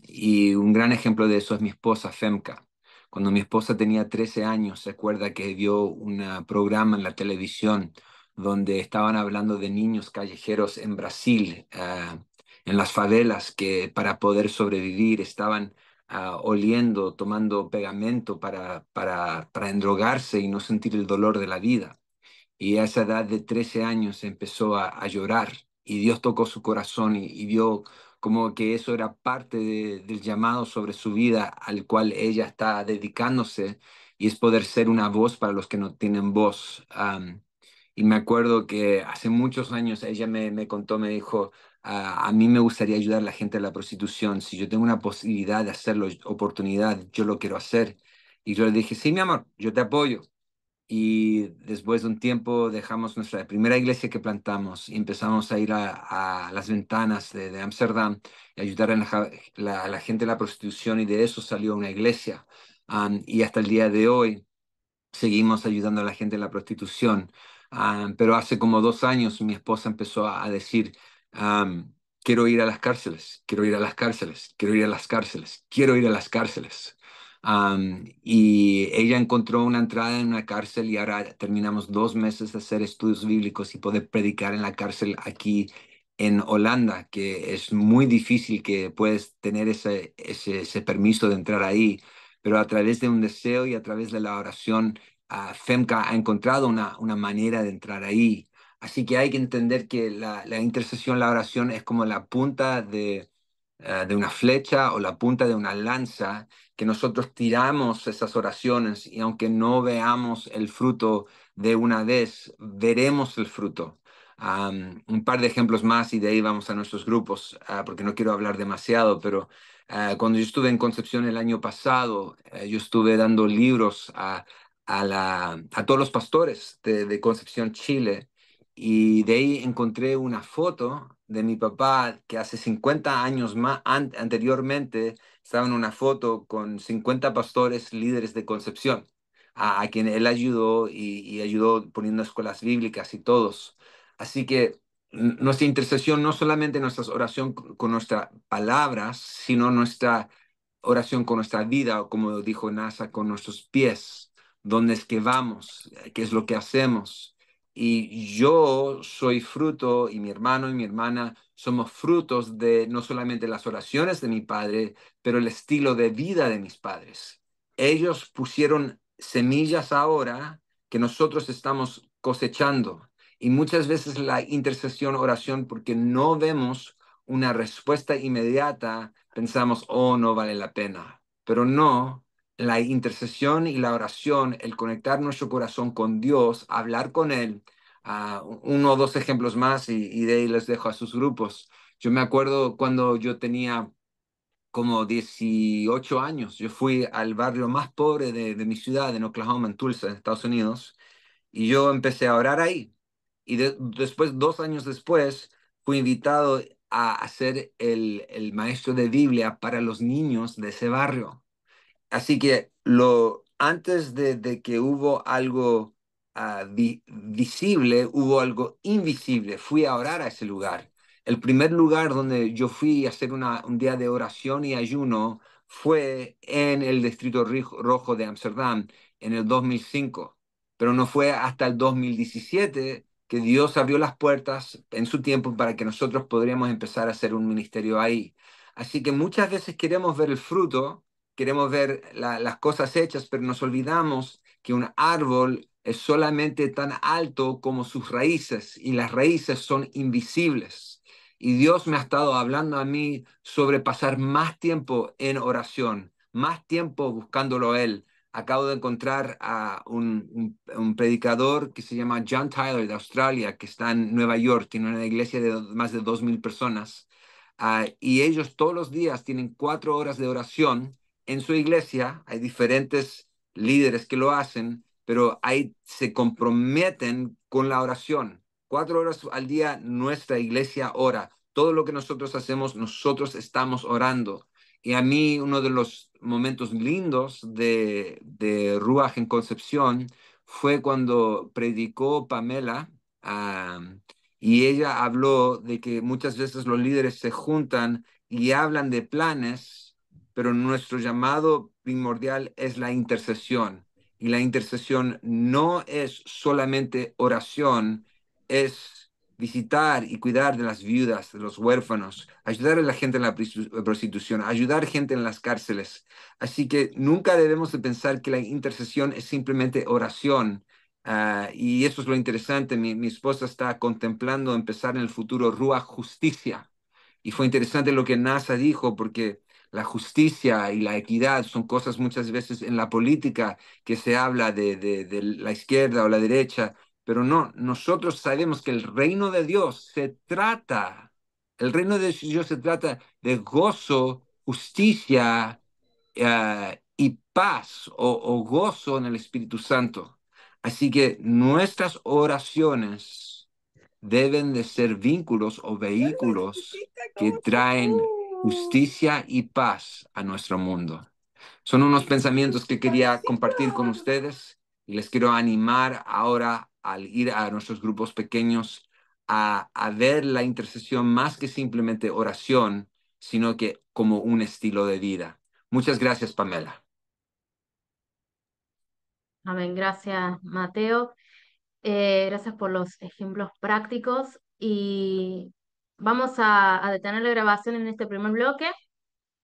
Y un gran ejemplo de eso es mi esposa, Femka. Cuando mi esposa tenía 13 años, se acuerda que vio un programa en la televisión donde estaban hablando de niños callejeros en Brasil, en las favelas, que para poder sobrevivir estaban oliendo, tomando pegamento para endrogarse y no sentir el dolor de la vida. Y a esa edad de 13 años empezó a llorar y Dios tocó su corazón y vio como que eso era parte del llamado sobre su vida al cual ella está dedicándose y es poder ser una voz para los que no tienen voz. Y me acuerdo que hace muchos años ella me contó, me dijo, a mí me gustaría ayudar a la gente a la prostitución. Si yo tengo una posibilidad de hacerlo, oportunidad, yo lo quiero hacer. Y yo le dije, sí, mi amor, yo te apoyo. Y después de un tiempo dejamos nuestra primera iglesia que plantamos y empezamos a ir a las ventanas de Ámsterdam y ayudar a a la gente en la prostitución y de eso salió una iglesia. Y hasta el día de hoy seguimos ayudando a la gente en la prostitución. Pero hace como 2 años mi esposa empezó a decir, quiero ir a las cárceles, quiero ir a las cárceles, quiero ir a las cárceles, quiero ir a las cárceles. Y ella encontró una entrada en una cárcel y ahora terminamos 2 meses de hacer estudios bíblicos y poder predicar en la cárcel aquí en Holanda, que es muy difícil que puedes tener ese permiso de entrar ahí, pero a través de un deseo y a través de la oración, FEMCA ha encontrado una manera de entrar ahí. Así que hay que entender que la intercesión, la oración es como la punta de una flecha o la punta de una lanza que nosotros tiramos esas oraciones y aunque no veamos el fruto de una vez, veremos el fruto. Un par de ejemplos más y de ahí vamos a nuestros grupos, porque no quiero hablar demasiado, pero cuando yo estuve en Concepción el año pasado, yo estuve dando libros a todos los pastores de Concepción, Chile, y de ahí encontré una foto de mi papá que hace 50 años más anteriormente estaba en una foto con 50 pastores líderes de Concepción, a quien él ayudó y ayudó poniendo escuelas bíblicas y todos. Así que nuestra intercesión no solamente nuestra oración con nuestras palabras, sino nuestra oración con nuestra vida, o como dijo NASA, con nuestros pies, dónde es que vamos, qué es lo que hacemos. Y yo soy fruto, y mi hermano y mi hermana somos frutos de no solamente las oraciones de mi padre, pero el estilo de vida de mis padres. Ellos pusieron semillas ahora que nosotros estamos cosechando. Y muchas veces la intercesión, oración, porque no vemos una respuesta inmediata, pensamos, oh, no vale la pena. Pero no, la intercesión y la oración, el conectar nuestro corazón con Dios, hablar con Él, uno o dos ejemplos más y de ahí les dejo a sus grupos. Yo me acuerdo cuando yo tenía como 18 años, yo fui al barrio más pobre de mi ciudad, en Oklahoma, en Tulsa, en Estados Unidos, y yo empecé a orar ahí. Y después, 2 años después, fui invitado a ser el maestro de Biblia para los niños de ese barrio. Así que antes de que hubo algo visible, hubo algo invisible. Fui a orar a ese lugar. El primer lugar donde yo fui a hacer un día de oración y ayuno fue en el Distrito Rojo de Ámsterdam en el 2005. Pero no fue hasta el 2017 que Dios abrió las puertas en su tiempo para que nosotros podríamos empezar a hacer un ministerio ahí. Así que muchas veces queremos ver el fruto, queremos ver las cosas hechas, pero nos olvidamos que un árbol es solamente tan alto como sus raíces y las raíces son invisibles. Y Dios me ha estado hablando a mí sobre pasar más tiempo en oración, más tiempo buscándolo a Él. Acabo de encontrar a un predicador que se llama John Tyler de Australia, que está en Nueva York, tiene una iglesia de más de 2.000 personas. Y ellos todos los días tienen 4 horas de oración en su iglesia. Hay diferentes líderes que lo hacen, pero ahí se comprometen con la oración. 4 horas al día nuestra iglesia ora. Todo lo que nosotros hacemos, nosotros estamos orando. Y a mí uno de los momentos lindos de Ruach en Concepción fue cuando predicó Pamela. Y ella habló de que muchas veces los líderes se juntan y hablan de planes, pero nuestro llamado primordial es la intercesión. Y la intercesión no es solamente oración, es visitar y cuidar de las viudas, de los huérfanos, ayudar a la gente en la prostitución, ayudar gente en las cárceles. Así que nunca debemos de pensar que la intercesión es simplemente oración. Y eso es lo interesante. Mi esposa está contemplando empezar en el futuro Ruach Justicia. Y fue interesante lo que NASA dijo, porque la justicia y la equidad son cosas muchas veces en la política que se habla de la izquierda o la derecha, pero no, nosotros sabemos que el reino de Dios se trata de gozo, justicia y paz o gozo en el Espíritu Santo. Así que nuestras oraciones deben de ser vínculos o vehículos Chiquita, que ¿cómo se traen justicia y paz a nuestro mundo. Son unos pensamientos que quería compartir con Cabecita. ustedes y les quiero animar ahora al ir a nuestros grupos pequeños a ver la intercesión más que simplemente oración, sino que como un estilo de vida. Muchas gracias, Pamela. Amén. Gracias, Mateo. Gracias por los ejemplos prácticos y vamos a detener la grabación en este primer bloque